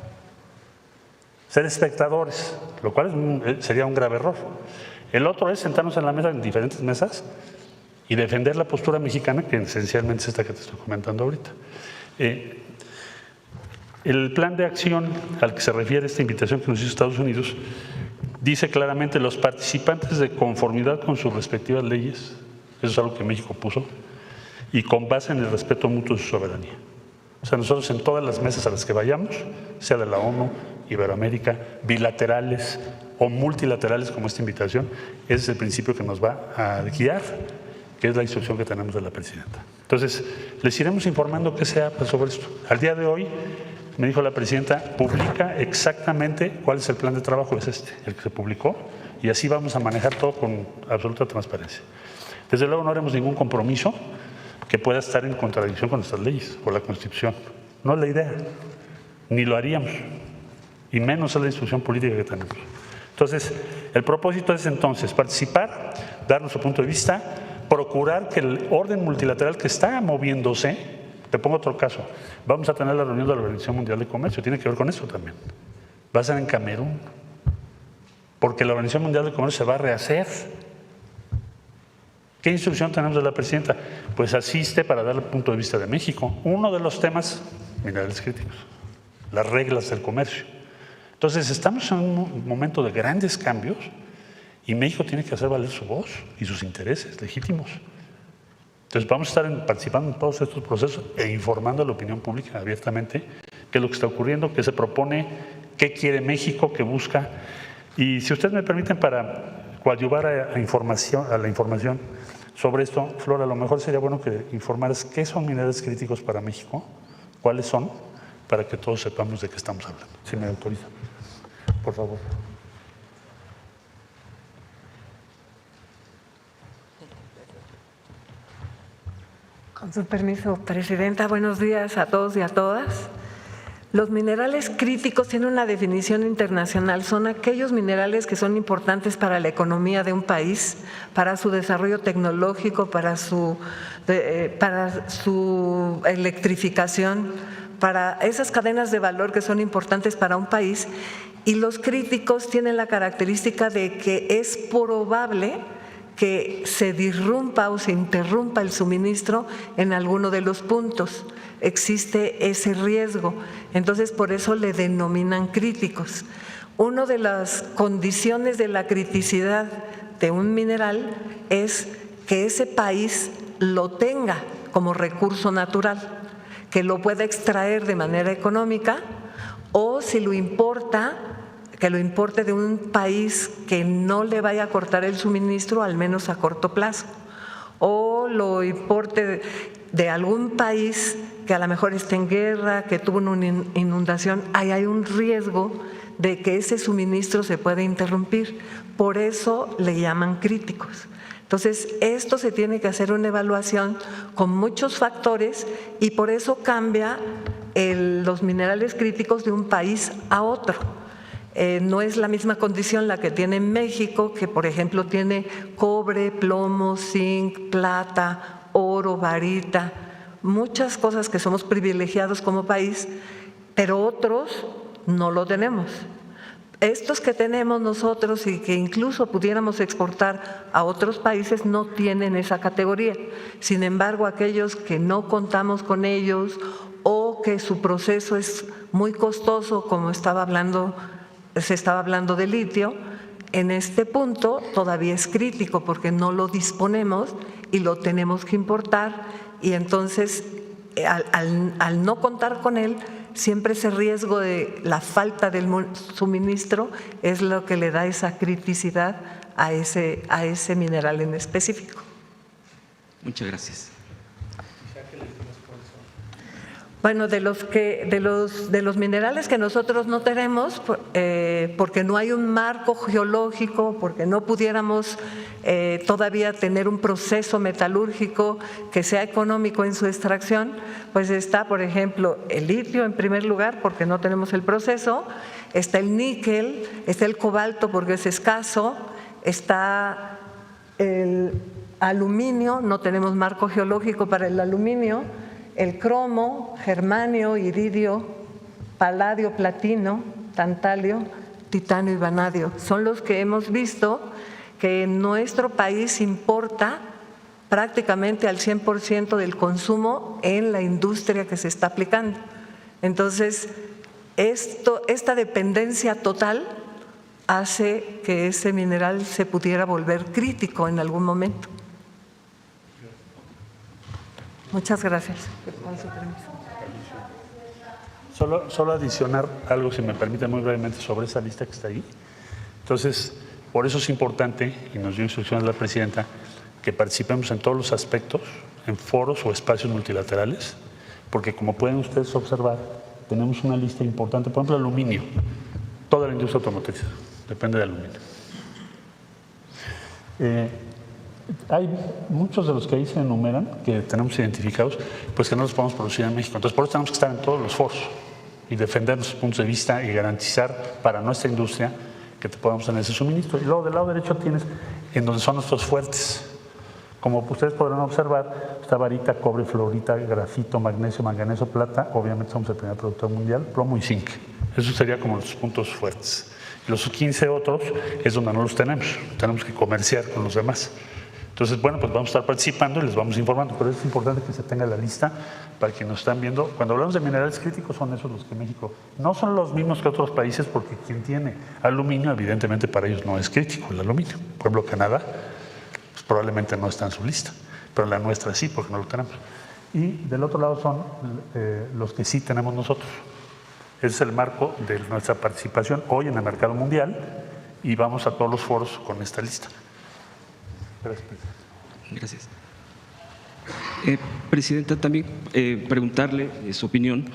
ser espectadores, lo cual sería un grave error. El otro es sentarnos en la mesa, en diferentes mesas, y defender la postura mexicana, que esencialmente es esta que te estoy comentando ahorita. El plan de acción al que se refiere esta invitación que nos hizo Estados Unidos dice claramente: los participantes, de conformidad con sus respectivas leyes, eso es algo que México puso, y con base en el respeto mutuo de su soberanía. O sea, nosotros en todas las mesas a las que vayamos, sea de la ONU, Iberoamérica, bilaterales o multilaterales como esta invitación, ese es el principio que nos va a guiar, que es la instrucción que tenemos de la presidenta. Entonces, les iremos informando qué se habla sobre esto. Al día de hoy, me dijo la presidenta, publica exactamente cuál es el plan de trabajo, es el que se publicó, y así vamos a manejar todo con absoluta transparencia. Desde luego no haremos ningún compromiso que pueda estar en contradicción con nuestras leyes o la Constitución. No es la idea, ni lo haríamos, y menos es la instrucción política que tenemos. Entonces, el propósito es entonces participar, dar nuestro punto de vista, procurar que el orden multilateral que está moviéndose. Te pongo otro caso. Vamos a tener la reunión de la Organización Mundial de Comercio. Tiene que ver con eso también. Va a ser en Camerún. Porque la Organización Mundial de Comercio se va a rehacer. ¿Qué instrucción tenemos de la presidenta? Pues asiste para dar el punto de vista de México. Uno de los temas, minerales críticos, las reglas del comercio. Entonces, estamos en un momento de grandes cambios y México tiene que hacer valer su voz y sus intereses legítimos. Entonces vamos a estar participando en todos estos procesos e informando a la opinión pública abiertamente qué es lo que está ocurriendo, qué se propone, qué quiere México, qué busca. Y si ustedes me permiten, para coadyuvar a la información sobre esto, Flor, a lo mejor sería bueno que informaras qué son minerales críticos para México, cuáles son, para que todos sepamos de qué estamos hablando. Si me autorizan, por favor. Con su permiso, Presidenta, buenos días a todos y a todas. Los minerales críticos tienen una definición internacional. Son aquellos minerales que son importantes para la economía de un país, para su desarrollo tecnológico, para su electrificación, para esas cadenas de valor que son importantes para un país. Y los críticos tienen la característica de que es probable que se disrumpa o se interrumpa el suministro en alguno de los puntos. Existe ese riesgo. Entonces, por eso le denominan críticos. Una de las condiciones de la criticidad de un mineral es que ese país lo tenga como recurso natural, que lo pueda extraer de manera económica, o si lo importa, que lo importe de un país que no le vaya a cortar el suministro, al menos a corto plazo, o lo importe de algún país que a lo mejor está en guerra, que tuvo una inundación. Ahí hay un riesgo de que ese suministro se pueda interrumpir. Por eso le llaman críticos. Entonces, esto se tiene que hacer una evaluación con muchos factores y por eso cambia los minerales críticos de un país a otro. No es la misma condición la que tiene México, que por ejemplo tiene cobre, plomo, zinc, plata, oro, barita, muchas cosas que somos privilegiados como país, pero otros no lo tenemos. Estos que tenemos nosotros y que incluso pudiéramos exportar a otros países no tienen esa categoría. Sin embargo, aquellos que no contamos con ellos o que su proceso es muy costoso, como se estaba hablando de litio, en este punto todavía es crítico porque no lo disponemos y lo tenemos que importar, y entonces al no contar con él, siempre ese riesgo de la falta del suministro es lo que le da esa criticidad a ese mineral en específico. Muchas gracias. Bueno, de los minerales que nosotros no tenemos, porque no hay un marco geológico, porque no pudiéramos todavía tener un proceso metalúrgico que sea económico en su extracción, pues está, por ejemplo, el litio en primer lugar, porque no tenemos el proceso, está el níquel, está el cobalto porque es escaso, está el aluminio, no tenemos marco geológico para el aluminio, el cromo, germanio, iridio, paladio, platino, tantalio, titanio y vanadio. Son los que hemos visto que nuestro país importa prácticamente al 100% del consumo en la industria que se está aplicando. Entonces, esta dependencia total hace que ese mineral se pudiera volver crítico en algún momento. Muchas gracias. Con su permiso. Solo adicionar algo, si me permite, muy brevemente sobre esa lista que está ahí. Entonces, por eso es importante, y nos dio instrucciones la presidenta, que participemos en todos los aspectos, en foros o espacios multilaterales, porque como pueden ustedes observar, tenemos una lista importante, por ejemplo, aluminio. Toda la industria automotriz depende de aluminio. Hay muchos de los que ahí se enumeran, que tenemos identificados, pues que no los podemos producir en México. Entonces, por eso tenemos que estar en todos los foros y defender nuestros puntos de vista y garantizar para nuestra industria que te podamos tener ese suministro. Y luego del lado derecho tienes en donde son nuestros fuertes. Como ustedes podrán observar, está barita, cobre, fluorita, grafito, magnesio, manganeso, plata. Obviamente somos el primer productor mundial, plomo y zinc. Eso sería como los puntos fuertes. Y los 15 otros es donde no los tenemos. Tenemos que comerciar con los demás. Entonces, bueno, pues vamos a estar participando y les vamos informando, pero es importante que se tenga la lista para quienes nos están viendo. Cuando hablamos de minerales críticos son esos los que México, no son los mismos que otros países, porque quien tiene aluminio, evidentemente para ellos no es crítico el aluminio. Por ejemplo, Canadá, pues probablemente no está en su lista, pero la nuestra sí, porque no lo tenemos. Y del otro lado son los que sí tenemos nosotros. Ese es el marco de nuestra participación hoy en el mercado mundial y vamos a todos los foros con esta lista. Gracias. Presidenta, también preguntarle su opinión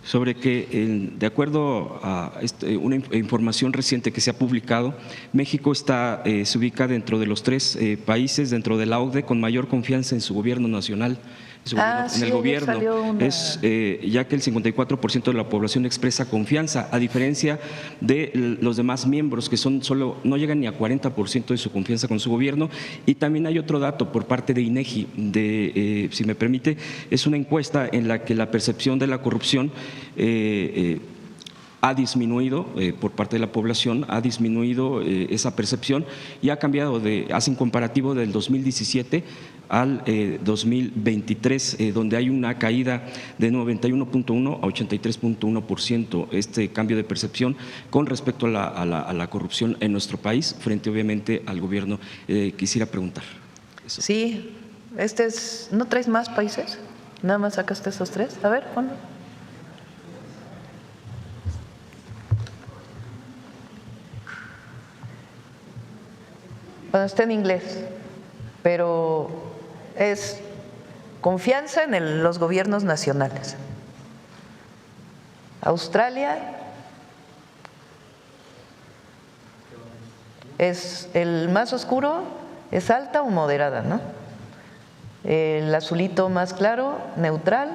sobre que, de acuerdo a una información reciente que se ha publicado, México se ubica dentro de los 3 países dentro de la OCDE con mayor confianza en su gobierno nacional. En el gobierno, ya que el 54% de la población expresa confianza, a diferencia de los demás miembros que no llegan ni a 40% de su confianza con su gobierno. Y también hay otro dato por parte de INEGI, si me permite, es una encuesta en la que la percepción de la corrupción ha disminuido por parte de la población, ha disminuido esa percepción y ha cambiado hace un comparativo del 2017 al 2023, donde hay una caída de 91.1 a 83.1% este cambio de percepción con respecto a la corrupción en nuestro país, frente obviamente al gobierno. Quisiera preguntar. Eso. Sí, ¿no traes más países? Nada más sacaste esos 3. A ver, ponlo. Bueno, está en inglés, pero es confianza en los gobiernos nacionales. Australia es el más oscuro, es alta o moderada, ¿no? El azulito más claro, neutral,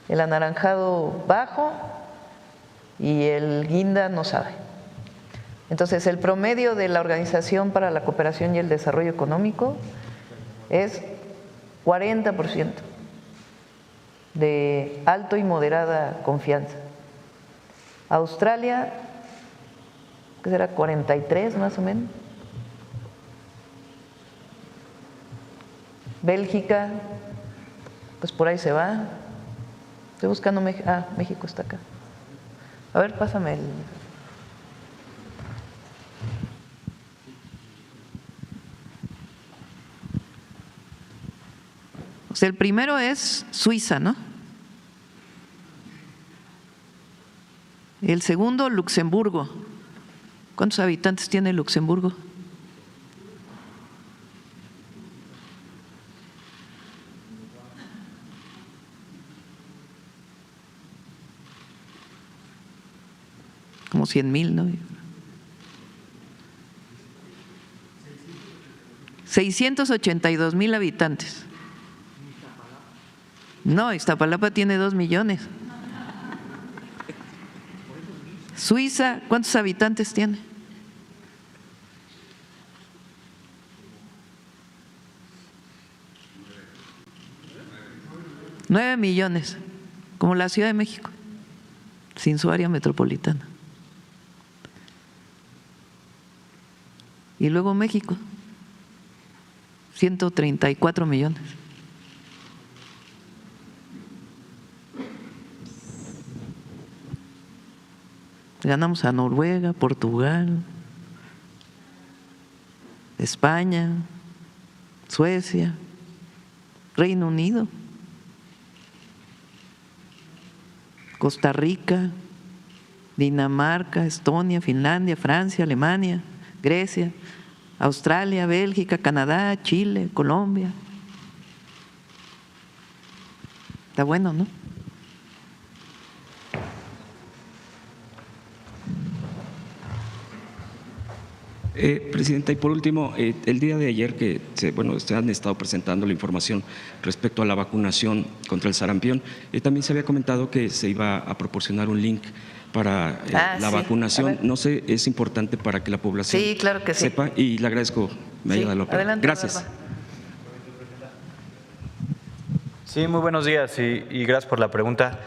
el anaranjado bajo y el guinda no sabe. Entonces, el promedio de la Organización para la Cooperación y el Desarrollo Económico es 40% de alto y moderada confianza. Australia, ¿qué será? 43 más o menos. Bélgica, pues por ahí se va. Estoy buscando México. Ah, México está acá. A ver, pásame el… O sea, el primero es Suiza, ¿no? El segundo, Luxemburgo. ¿Cuántos habitantes tiene Luxemburgo? Como 100,000, ¿no? 682,000 habitantes. No, Iztapalapa tiene 2 millones. Suiza, ¿cuántos habitantes tiene? $9 millones, como la Ciudad de México, sin su área metropolitana. Y luego México, 134 millones. Ganamos a Noruega, Portugal, España, Suecia, Reino Unido, Costa Rica, Dinamarca, Estonia, Finlandia, Francia, Alemania, Grecia, Australia, Bélgica, Canadá, Chile, Colombia. Está bueno, ¿no? Presidenta, y por último, el día de ayer que se han estado presentando la información respecto a la vacunación contra el sarampión, también se había comentado que se iba a proporcionar un link para la vacunación. No sé, es importante para que la población claro que sepa, y le agradezco me haya dado la palabra. Adelante, gracias. Rafa. Sí, muy buenos días y gracias por la pregunta.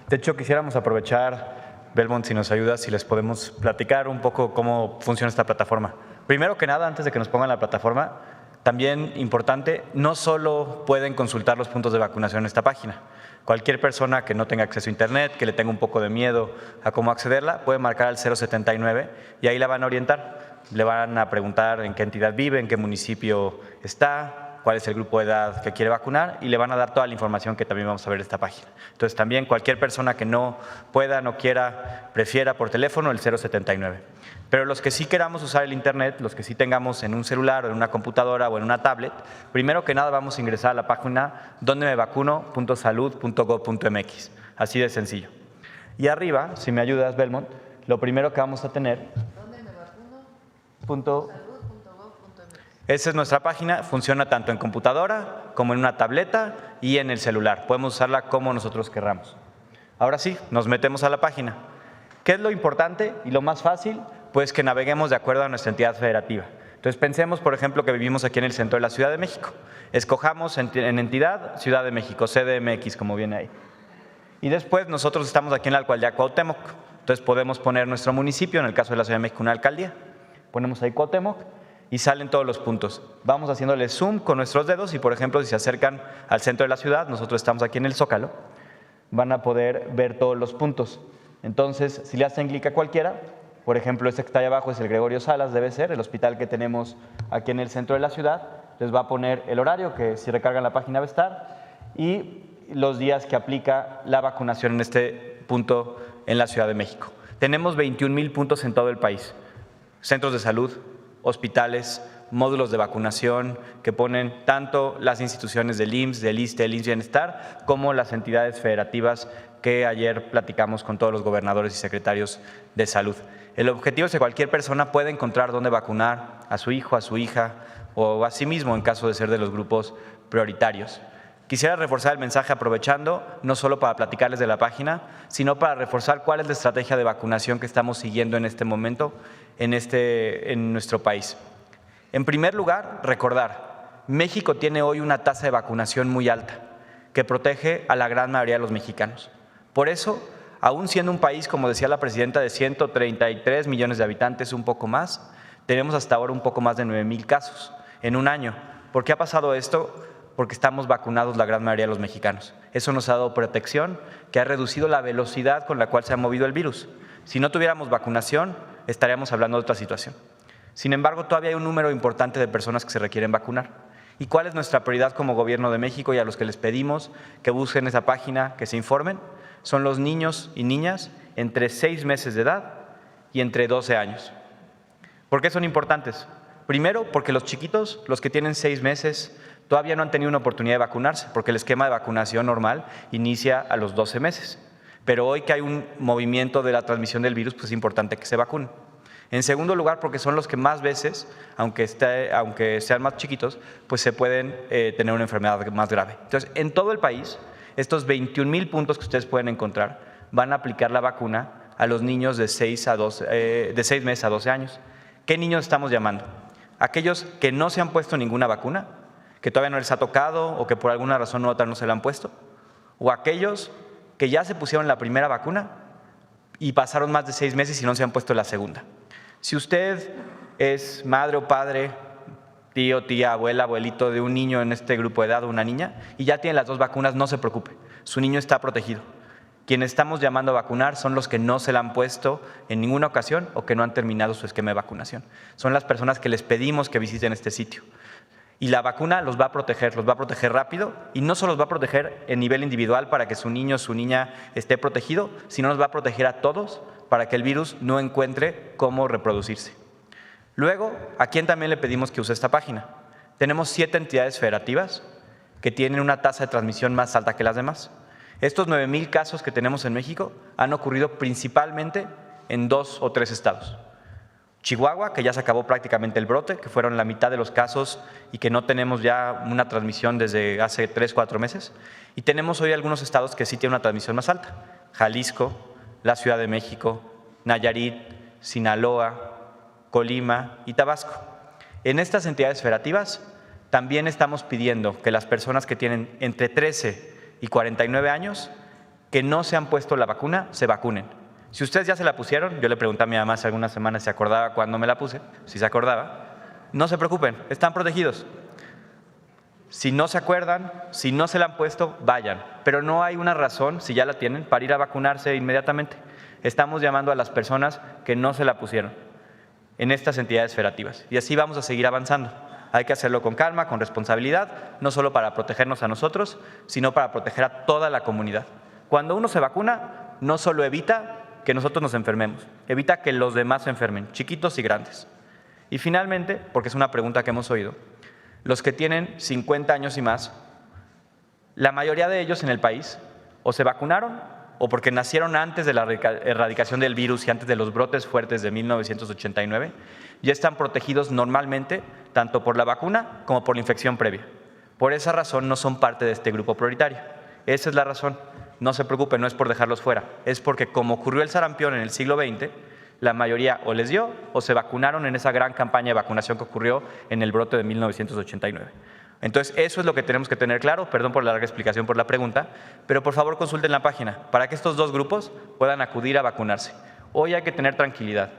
De hecho, quisiéramos aprovechar, Belmont, si nos ayudas, si les podemos platicar un poco cómo funciona esta plataforma. Primero que nada, antes de que nos pongan la plataforma, también importante, no solo pueden consultar los puntos de vacunación en esta página. Cualquier persona que no tenga acceso a internet, que le tenga un poco de miedo a cómo accederla, puede marcar al 079 y ahí la van a orientar. Le van a preguntar en qué entidad vive, en qué municipio está, cuál es el grupo de edad que quiere vacunar y le van a dar toda la información que también vamos a ver en esta página. Entonces también cualquier persona que no pueda, no quiera, prefiera por teléfono el 079. Pero los que sí queramos usar el internet, los que sí tengamos en un celular o en una computadora o en una tablet, primero que nada vamos a ingresar a la página dondemevacuno.salud.gov.mx, así de sencillo. Y arriba, si me ayudas, Belmont, lo primero que vamos a tener… Esa es nuestra página, funciona tanto en computadora como en una tableta y en el celular. Podemos usarla como nosotros querramos. Ahora sí, nos metemos a la página. ¿Qué es lo importante y lo más fácil? Pues que naveguemos de acuerdo a nuestra entidad federativa. Entonces pensemos, por ejemplo, que vivimos aquí en el centro de la Ciudad de México. Escojamos en entidad Ciudad de México, CDMX, como viene ahí. Y después nosotros estamos aquí en la alcaldía Cuauhtémoc. Entonces podemos poner nuestro municipio, en el caso de la Ciudad de México, una alcaldía. Ponemos ahí Cuauhtémoc y salen todos los puntos. Vamos haciéndole zoom con nuestros dedos y, por ejemplo, si se acercan al centro de la ciudad, nosotros estamos aquí en el Zócalo, van a poder ver todos los puntos. Entonces, si le hacen clic a cualquiera, por ejemplo, este que está ahí abajo es el Gregorio Salas, debe ser, el hospital que tenemos aquí en el centro de la ciudad, les va a poner el horario, que si recargan la página va a estar, y los días que aplica la vacunación en este punto en la Ciudad de México. Tenemos 21,000 puntos en todo el país, centros de salud, hospitales, módulos de vacunación que ponen tanto las instituciones del IMSS, del ISSSTE, del IMSS Bienestar, como las entidades federativas que ayer platicamos con todos los gobernadores y secretarios de salud. El objetivo es que cualquier persona pueda encontrar dónde vacunar a su hijo, a su hija o a sí mismo en caso de ser de los grupos prioritarios. Quisiera reforzar el mensaje aprovechando, no solo para platicarles de la página, sino para reforzar cuál es la estrategia de vacunación que estamos siguiendo en este momento en nuestro país. En primer lugar, recordar, México tiene hoy una tasa de vacunación muy alta que protege a la gran mayoría de los mexicanos. Por eso, aún siendo un país, como decía la presidenta, de 133 millones de habitantes, un poco más, tenemos hasta ahora un poco más de 9,000 casos en un año. ¿Por qué ha pasado esto? Porque estamos vacunados la gran mayoría de los mexicanos. Eso nos ha dado protección que ha reducido la velocidad con la cual se ha movido el virus. Si no tuviéramos vacunación, estaríamos hablando de otra situación. Sin embargo, todavía hay un número importante de personas que se requieren vacunar. ¿Y cuál es nuestra prioridad como Gobierno de México y a los que les pedimos que busquen esa página, que se informen? Son los niños y niñas entre 6 meses de edad y entre 12 años. ¿Por qué son importantes? Primero, porque los chiquitos, los que tienen 6 meses, todavía no han tenido una oportunidad de vacunarse, porque el esquema de vacunación normal inicia a los 12 meses. Pero hoy que hay un movimiento de la transmisión del virus, pues es importante que se vacunen. En segundo lugar, porque son los que más veces, aunque sean más chiquitos, pues se pueden tener una enfermedad más grave. Entonces, en todo el país, estos 21,000 puntos que ustedes pueden encontrar van a aplicar la vacuna a los niños de 6 meses a 12 años. ¿Qué niños estamos llamando? Aquellos que no se han puesto ninguna vacuna, que todavía no les ha tocado o que por alguna razón u otra no se la han puesto, o aquellos que ya se pusieron la primera vacuna y pasaron más de 6 meses y no se han puesto la segunda. Si usted es madre o padre, tío, tía, abuela, abuelito de un niño en este grupo de edad o una niña y ya tiene las 2 vacunas, no se preocupe, su niño está protegido. Quienes estamos llamando a vacunar son los que no se la han puesto en ninguna ocasión o que no han terminado su esquema de vacunación. Son las personas que les pedimos que visiten este sitio. Y la vacuna los va a proteger rápido y no solo los va a proteger en nivel individual para que su niño o su niña esté protegido, sino nos va a proteger a todos para que el virus no encuentre cómo reproducirse. Luego, ¿a quién también le pedimos que use esta página? Tenemos 7 entidades federativas que tienen una tasa de transmisión más alta que las demás. Estos 9,000 casos que tenemos en México han ocurrido principalmente en 2 o 3 estados. Chihuahua, que ya se acabó prácticamente el brote, que fueron la mitad de los casos y que no tenemos ya una transmisión desde hace 3 o 4 meses. Y tenemos hoy algunos estados que sí tienen una transmisión más alta. Jalisco, la Ciudad de México, Nayarit, Sinaloa, Colima y Tabasco. En estas entidades federativas también estamos pidiendo que las personas que tienen entre 13 y 49 años que no se han puesto la vacuna, se vacunen. Si ustedes ya se la pusieron, yo le pregunté a mi mamá hace algunas semanas si se acordaba cuándo me la puse, si se acordaba, no se preocupen, están protegidos. Si no se acuerdan, si no se la han puesto, vayan. Pero no hay una razón, si ya la tienen, para ir a vacunarse inmediatamente. Estamos llamando a las personas que no se la pusieron en estas entidades federativas. Y así vamos a seguir avanzando. Hay que hacerlo con calma, con responsabilidad, no solo para protegernos a nosotros, sino para proteger a toda la comunidad. Cuando uno se vacuna, no solo evita que nosotros nos enfermemos, evita que los demás se enfermen, chiquitos y grandes. Y finalmente, porque es una pregunta que hemos oído, los que tienen 50 años y más, la mayoría de ellos en el país o se vacunaron o porque nacieron antes de la erradicación del virus y antes de los brotes fuertes de 1989, ya están protegidos normalmente tanto por la vacuna como por la infección previa. Por esa razón no son parte de este grupo prioritario. Esa es la razón. No se preocupen, no es por dejarlos fuera, es porque como ocurrió el sarampión en el siglo XX, la mayoría o les dio o se vacunaron en esa gran campaña de vacunación que ocurrió en el brote de 1989. Entonces, eso es lo que tenemos que tener claro. Perdón por la larga explicación, por la pregunta, pero por favor consulten la página para que estos 2 grupos puedan acudir a vacunarse. Hoy hay que tener tranquilidad.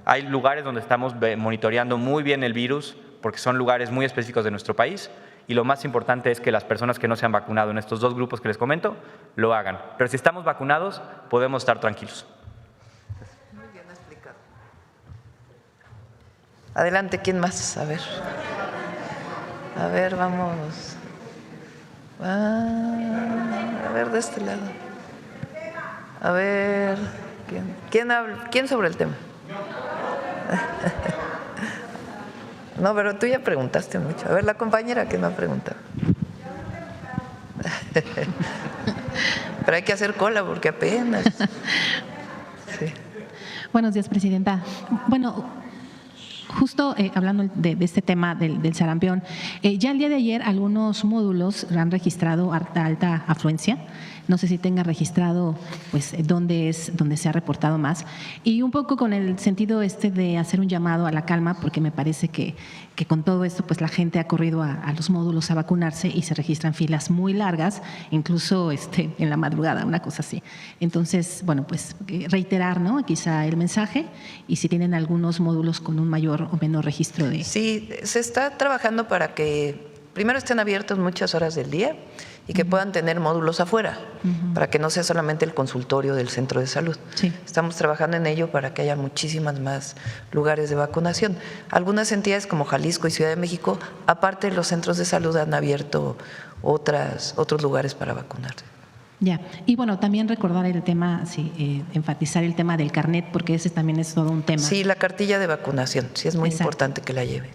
Hay lugares donde estamos monitoreando muy bien el virus porque son lugares muy específicos de nuestro país. Y lo más importante es que las personas que no se han vacunado en estos 2 grupos que les comento, lo hagan. Pero si estamos vacunados, podemos estar tranquilos. Muy bien explicado. Adelante, ¿quién más? A ver. A ver, vamos. A ver, de este lado. A ver, ¿quién habla? ¿Quién sobre el tema? No, pero tú ya preguntaste mucho. A ver, la compañera que no ha preguntado. Pero hay que hacer cola porque apenas. Sí. Buenos días, presidenta. Bueno, justo hablando de este tema del sarampión, ya el día de ayer algunos módulos han registrado alta afluencia. No sé si tenga registrado pues dónde se ha reportado más. Y un poco con el sentido de hacer un llamado a la calma, porque me parece que con todo esto pues la gente ha corrido a los módulos a vacunarse y se registran filas muy largas, incluso en la madrugada, una cosa así. Entonces, bueno, pues reiterar, ¿no?, quizá el mensaje, y si tienen algunos módulos con un mayor o menor registro de… Sí, se está trabajando para que primero estén abiertos muchas horas del día y que puedan tener módulos afuera, para que no sea solamente el consultorio del centro de salud. Sí. Estamos trabajando en ello para que haya muchísimas más lugares de vacunación. Algunas entidades como Jalisco y Ciudad de México, aparte de los centros de salud, han abierto otros lugares para vacunarse. Ya, y bueno, también recordar el tema, enfatizar el tema del carnet, porque ese también es todo un tema. Sí, la cartilla de vacunación, sí es muy Exacto. importante que la lleve.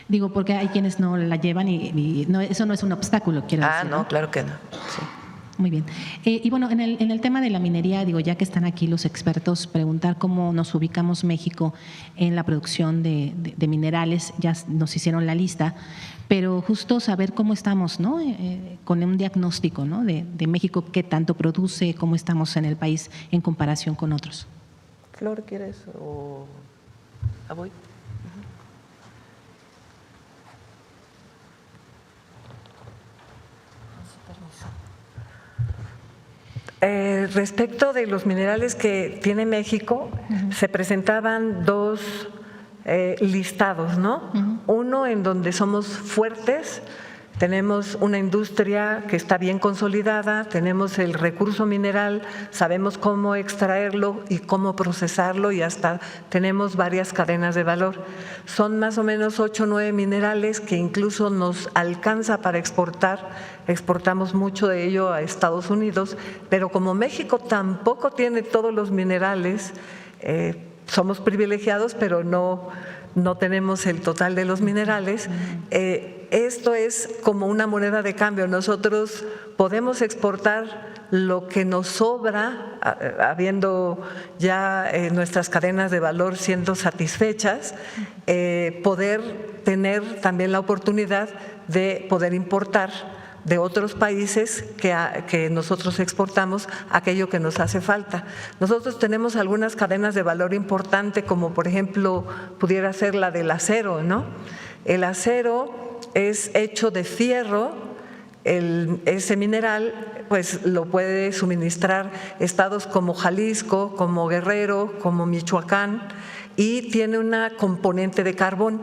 Digo, porque hay quienes no la llevan y no, eso no es un obstáculo, quiero decir. No, claro que no. Sí. Muy bien. Y bueno, en el tema de la minería, digo, ya que están aquí los expertos, preguntar cómo nos ubicamos México en la producción de minerales. Ya nos hicieron la lista, pero justo saber cómo estamos, ¿no? Con un diagnóstico, ¿no?, de México, qué tanto produce, cómo estamos en el país en comparación con otros. Flor, ¿quieres o voy? Respecto de los minerales que tiene México, se presentaban dos listados, ¿no? Uno en donde somos fuertes, tenemos una industria que está bien consolidada, tenemos el recurso mineral, sabemos cómo extraerlo y cómo procesarlo, y hasta tenemos varias cadenas de valor. Son más o menos 8 o 9 minerales que incluso nos alcanza para exportar. Exportamos mucho de ello a Estados Unidos, pero como México tampoco tiene todos los minerales, somos privilegiados, pero no tenemos el total de los minerales. Esto es como una moneda de cambio. Nosotros podemos exportar lo que nos sobra, habiendo ya nuestras cadenas de valor siendo satisfechas, poder tener también la oportunidad de poder importar de otros países que nosotros exportamos aquello que nos hace falta. Nosotros tenemos algunas cadenas de valor importante, como por ejemplo pudiera ser la del acero, ¿no? El acero es hecho de fierro. Ese mineral pues lo puede suministrar estados como Jalisco, como Guerrero, como Michoacán, y tiene una componente de carbón,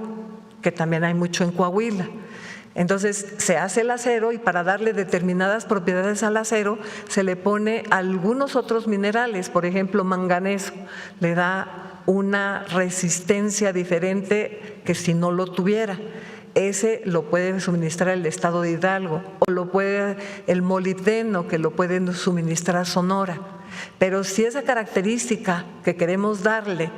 que también hay mucho en Coahuila. Entonces se hace el acero, y para darle determinadas propiedades al acero se le pone algunos otros minerales, por ejemplo manganeso, le da una resistencia diferente que si no lo tuviera. Ese lo puede suministrar el estado de Hidalgo, o lo puede el molibdeno, que lo puede suministrar Sonora. Pero si esa característica que queremos darle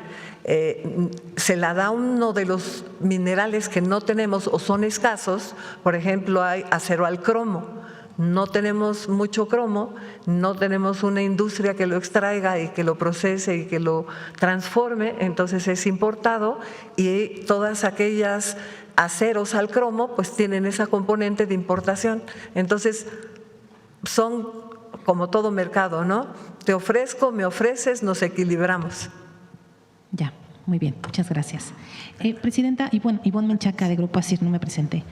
se la da uno de los minerales que no tenemos o son escasos, por ejemplo hay acero al cromo, no tenemos mucho cromo, no tenemos una industria que lo extraiga y que lo procese y que lo transforme, entonces es importado, y todas aquellas aceros al cromo pues tienen esa componente de importación. Entonces son como todo mercado, ¿no? Te ofrezco, me ofreces, nos equilibramos. Ya, muy bien, muchas gracias. Presidenta, Ivonne Menchaca, de Grupo ASIR, no me presenté.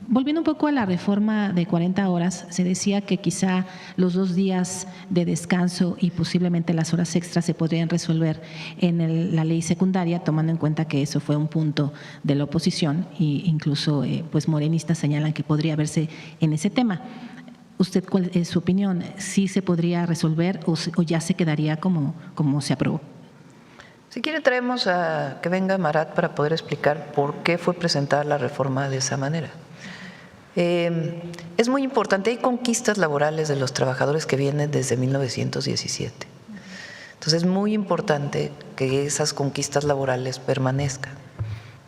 Volviendo un poco a la reforma de 40 horas, se decía que quizá los 2 días de descanso y posiblemente las horas extras se podrían resolver en la ley secundaria, tomando en cuenta que eso fue un punto de la oposición, e incluso pues morenistas señalan que podría verse en ese tema. ¿Usted cuál es su opinión? ¿Sí se podría resolver o ya se quedaría como se aprobó? Si quiere, traemos a que venga Marat para poder explicar por qué fue presentada la reforma de esa manera. Es muy importante, hay conquistas laborales de los trabajadores que vienen desde 1917. Entonces es muy importante que esas conquistas laborales permanezcan.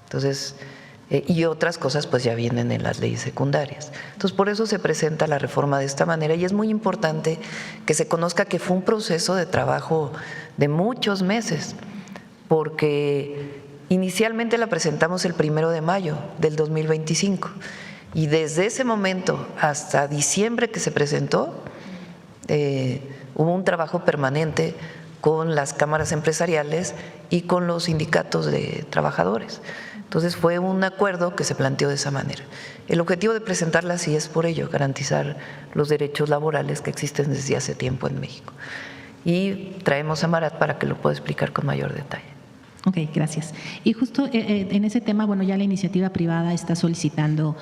Entonces, y otras cosas pues ya vienen en las leyes secundarias. Entonces por eso se presenta la reforma de esta manera y es muy importante que se conozca que fue un proceso de trabajo de muchos meses, porque inicialmente la presentamos el 1 de mayo del 2025 y desde ese momento hasta diciembre que se presentó hubo un trabajo permanente con las cámaras empresariales y con los sindicatos de trabajadores. Entonces fue un acuerdo que se planteó de esa manera. El objetivo de presentarla así es por ello, garantizar los derechos laborales que existen desde hace tiempo en México. Y traemos a Marat para que lo pueda explicar con mayor detalle. Ok, gracias. Y justo en ese tema, bueno, ya la iniciativa privada está solicitando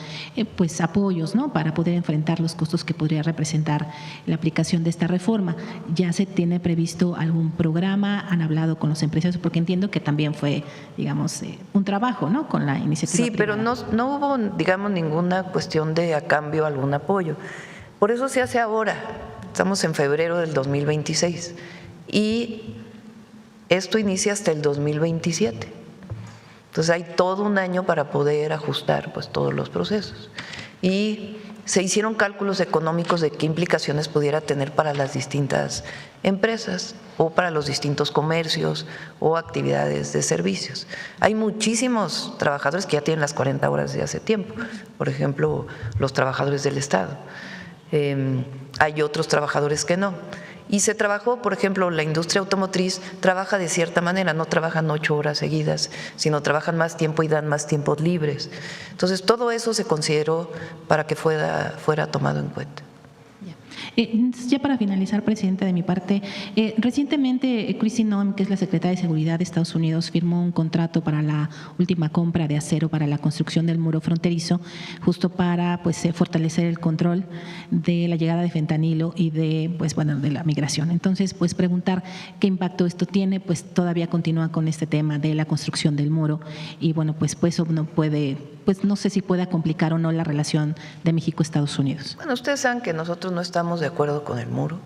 pues apoyos, ¿no?, para poder enfrentar los costos que podría representar la aplicación de esta reforma. ¿Ya se tiene previsto algún programa? ¿Han hablado con los empresarios? Porque entiendo que también fue, digamos, un trabajo, ¿no?, con la iniciativa privada. Sí, pero no hubo, digamos, ninguna cuestión de a cambio algún apoyo. Por eso se hace ahora. Estamos en febrero del 2026 y esto inicia hasta el 2027. Entonces hay todo un año para poder ajustar pues todos los procesos. Y se hicieron cálculos económicos de qué implicaciones pudiera tener para las distintas empresas o para los distintos comercios o actividades de servicios. Hay muchísimos trabajadores que ya tienen las 40 horas de hace tiempo, por ejemplo, los trabajadores del Estado. Hay otros trabajadores que no. Y se trabajó, por ejemplo, la industria automotriz trabaja de cierta manera, no trabajan 8 horas seguidas, sino trabajan más tiempo y dan más tiempos libres. Entonces, todo eso se consideró para que fuera tomado en cuenta. Ya para finalizar, Presidenta, de mi parte, recientemente Kristi Noem, que es la Secretaria de Seguridad de Estados Unidos, firmó un contrato para la última compra de acero para la construcción del muro fronterizo, justo para pues fortalecer el control de la llegada de fentanilo y de de la migración. Entonces, pues preguntar qué impacto esto tiene, pues todavía continúa con este tema de la construcción del muro y pues eso no puede, pues no sé si pueda complicar o no la relación de México-Estados Unidos. Bueno, ustedes saben que nosotros no estamos de acuerdo con el muro.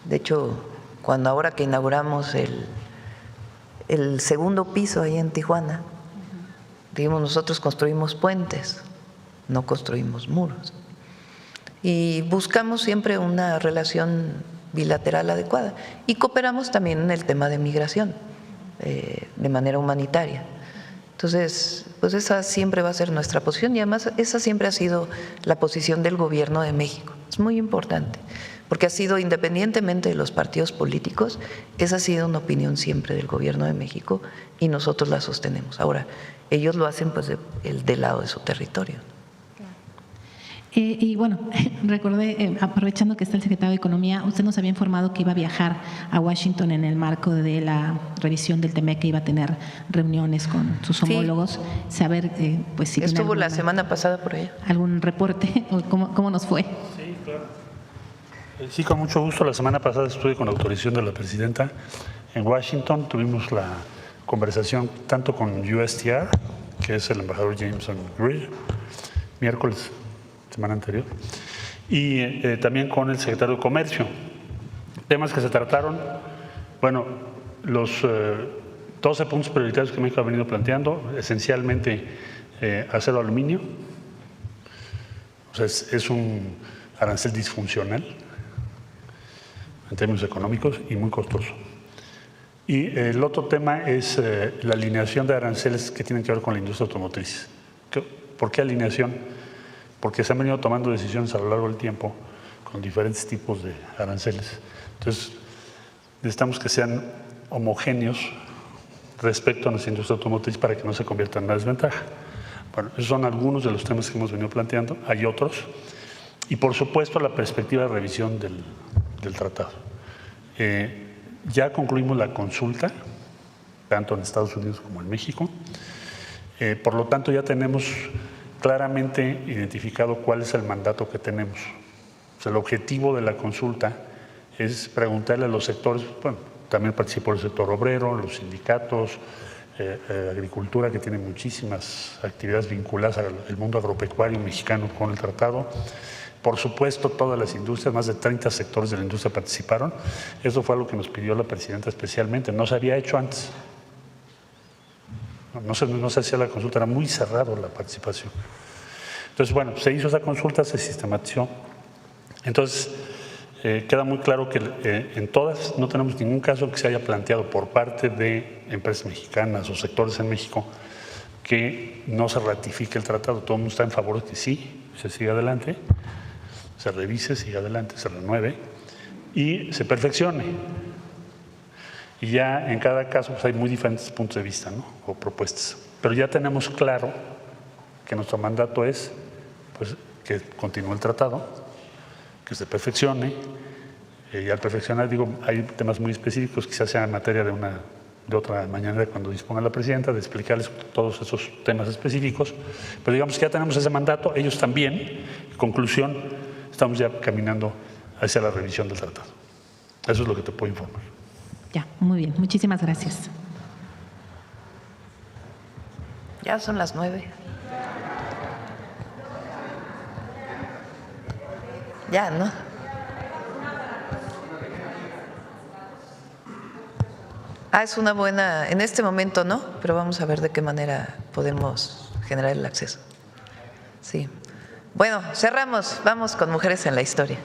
De hecho, ahora que inauguramos el segundo piso ahí en Tijuana, dijimos nosotros construimos puentes, no construimos muros. Y buscamos siempre una relación bilateral adecuada y cooperamos también en el tema de migración de manera humanitaria. Entonces, pues esa siempre va a ser nuestra posición y además esa siempre ha sido la posición del Gobierno de México. Es muy importante, porque ha sido, independientemente de los partidos políticos, esa ha sido una opinión siempre del Gobierno de México y nosotros la sostenemos. Ahora, ellos lo hacen pues del lado de su territorio. Y bueno, recordé, aprovechando que está el secretario de Economía, usted nos había informado que iba a viajar a Washington en el marco de la revisión del TEMEC, que iba a tener reuniones con sus homólogos, saber pues si estuvo la semana pasada por allá. ¿Algún reporte o cómo nos fue? Sí, claro. Sí, con mucho gusto. La semana pasada estuve con autorización de la presidenta en Washington. Tuvimos la conversación tanto con USTR, que es el embajador Jameson Greer, miércoles, semana anterior, y también con el secretario de Comercio. Temas que se trataron, bueno, los 12 puntos prioritarios que México ha venido planteando, esencialmente acero aluminio, o sea, es un arancel disfuncional en términos económicos y muy costoso. Y el otro tema es la alineación de aranceles que tienen que ver con la industria automotriz. ¿Por qué alineación? Porque se han venido tomando decisiones a lo largo del tiempo con diferentes tipos de aranceles. Entonces, necesitamos que sean homogéneos respecto a nuestra industria automotriz para que no se convierta en una desventaja. Bueno, esos son algunos de los temas que hemos venido planteando. Hay otros. Y, por supuesto, la perspectiva de revisión del tratado. Ya concluimos la consulta, tanto en Estados Unidos como en México. Por lo tanto, ya tenemos claramente identificado cuál es el mandato que tenemos. O sea, el objetivo de la consulta es preguntarle a los sectores, bueno, también participó el sector obrero, los sindicatos, agricultura, que tiene muchísimas actividades vinculadas al mundo agropecuario mexicano con el tratado. Por supuesto, todas las industrias, más de 30 sectores de la industria participaron. Eso fue algo que nos pidió la presidenta especialmente. No se había hecho antes. No se hacía la consulta, era muy cerrado la participación. Entonces, bueno, se hizo esa consulta, se sistematizó. Entonces, queda muy claro que en todas no tenemos ningún caso que se haya planteado por parte de empresas mexicanas o sectores en México que no se ratifique el tratado. Todo el mundo está en favor de que sí, se siga adelante, se revise, siga adelante, se renueve y se perfeccione. Y ya en cada caso pues hay muy diferentes puntos de vista, ¿no? O propuestas. Pero ya tenemos claro que nuestro mandato es pues, que continúe el tratado, que se perfeccione, y al perfeccionar, digo, hay temas muy específicos, quizás sea en materia de otra mañana cuando disponga la presidenta, de explicarles todos esos temas específicos, pero digamos que ya tenemos ese mandato, ellos también. En conclusión, estamos ya caminando hacia la revisión del tratado. Eso es lo que te puedo informar. Ya, muy bien, muchísimas gracias. Ya son las 9. Ya, ¿no? Es una buena, en este momento no, pero vamos a ver de qué manera podemos generar el acceso. Sí. Bueno, cerramos, vamos con Mujeres en la Historia.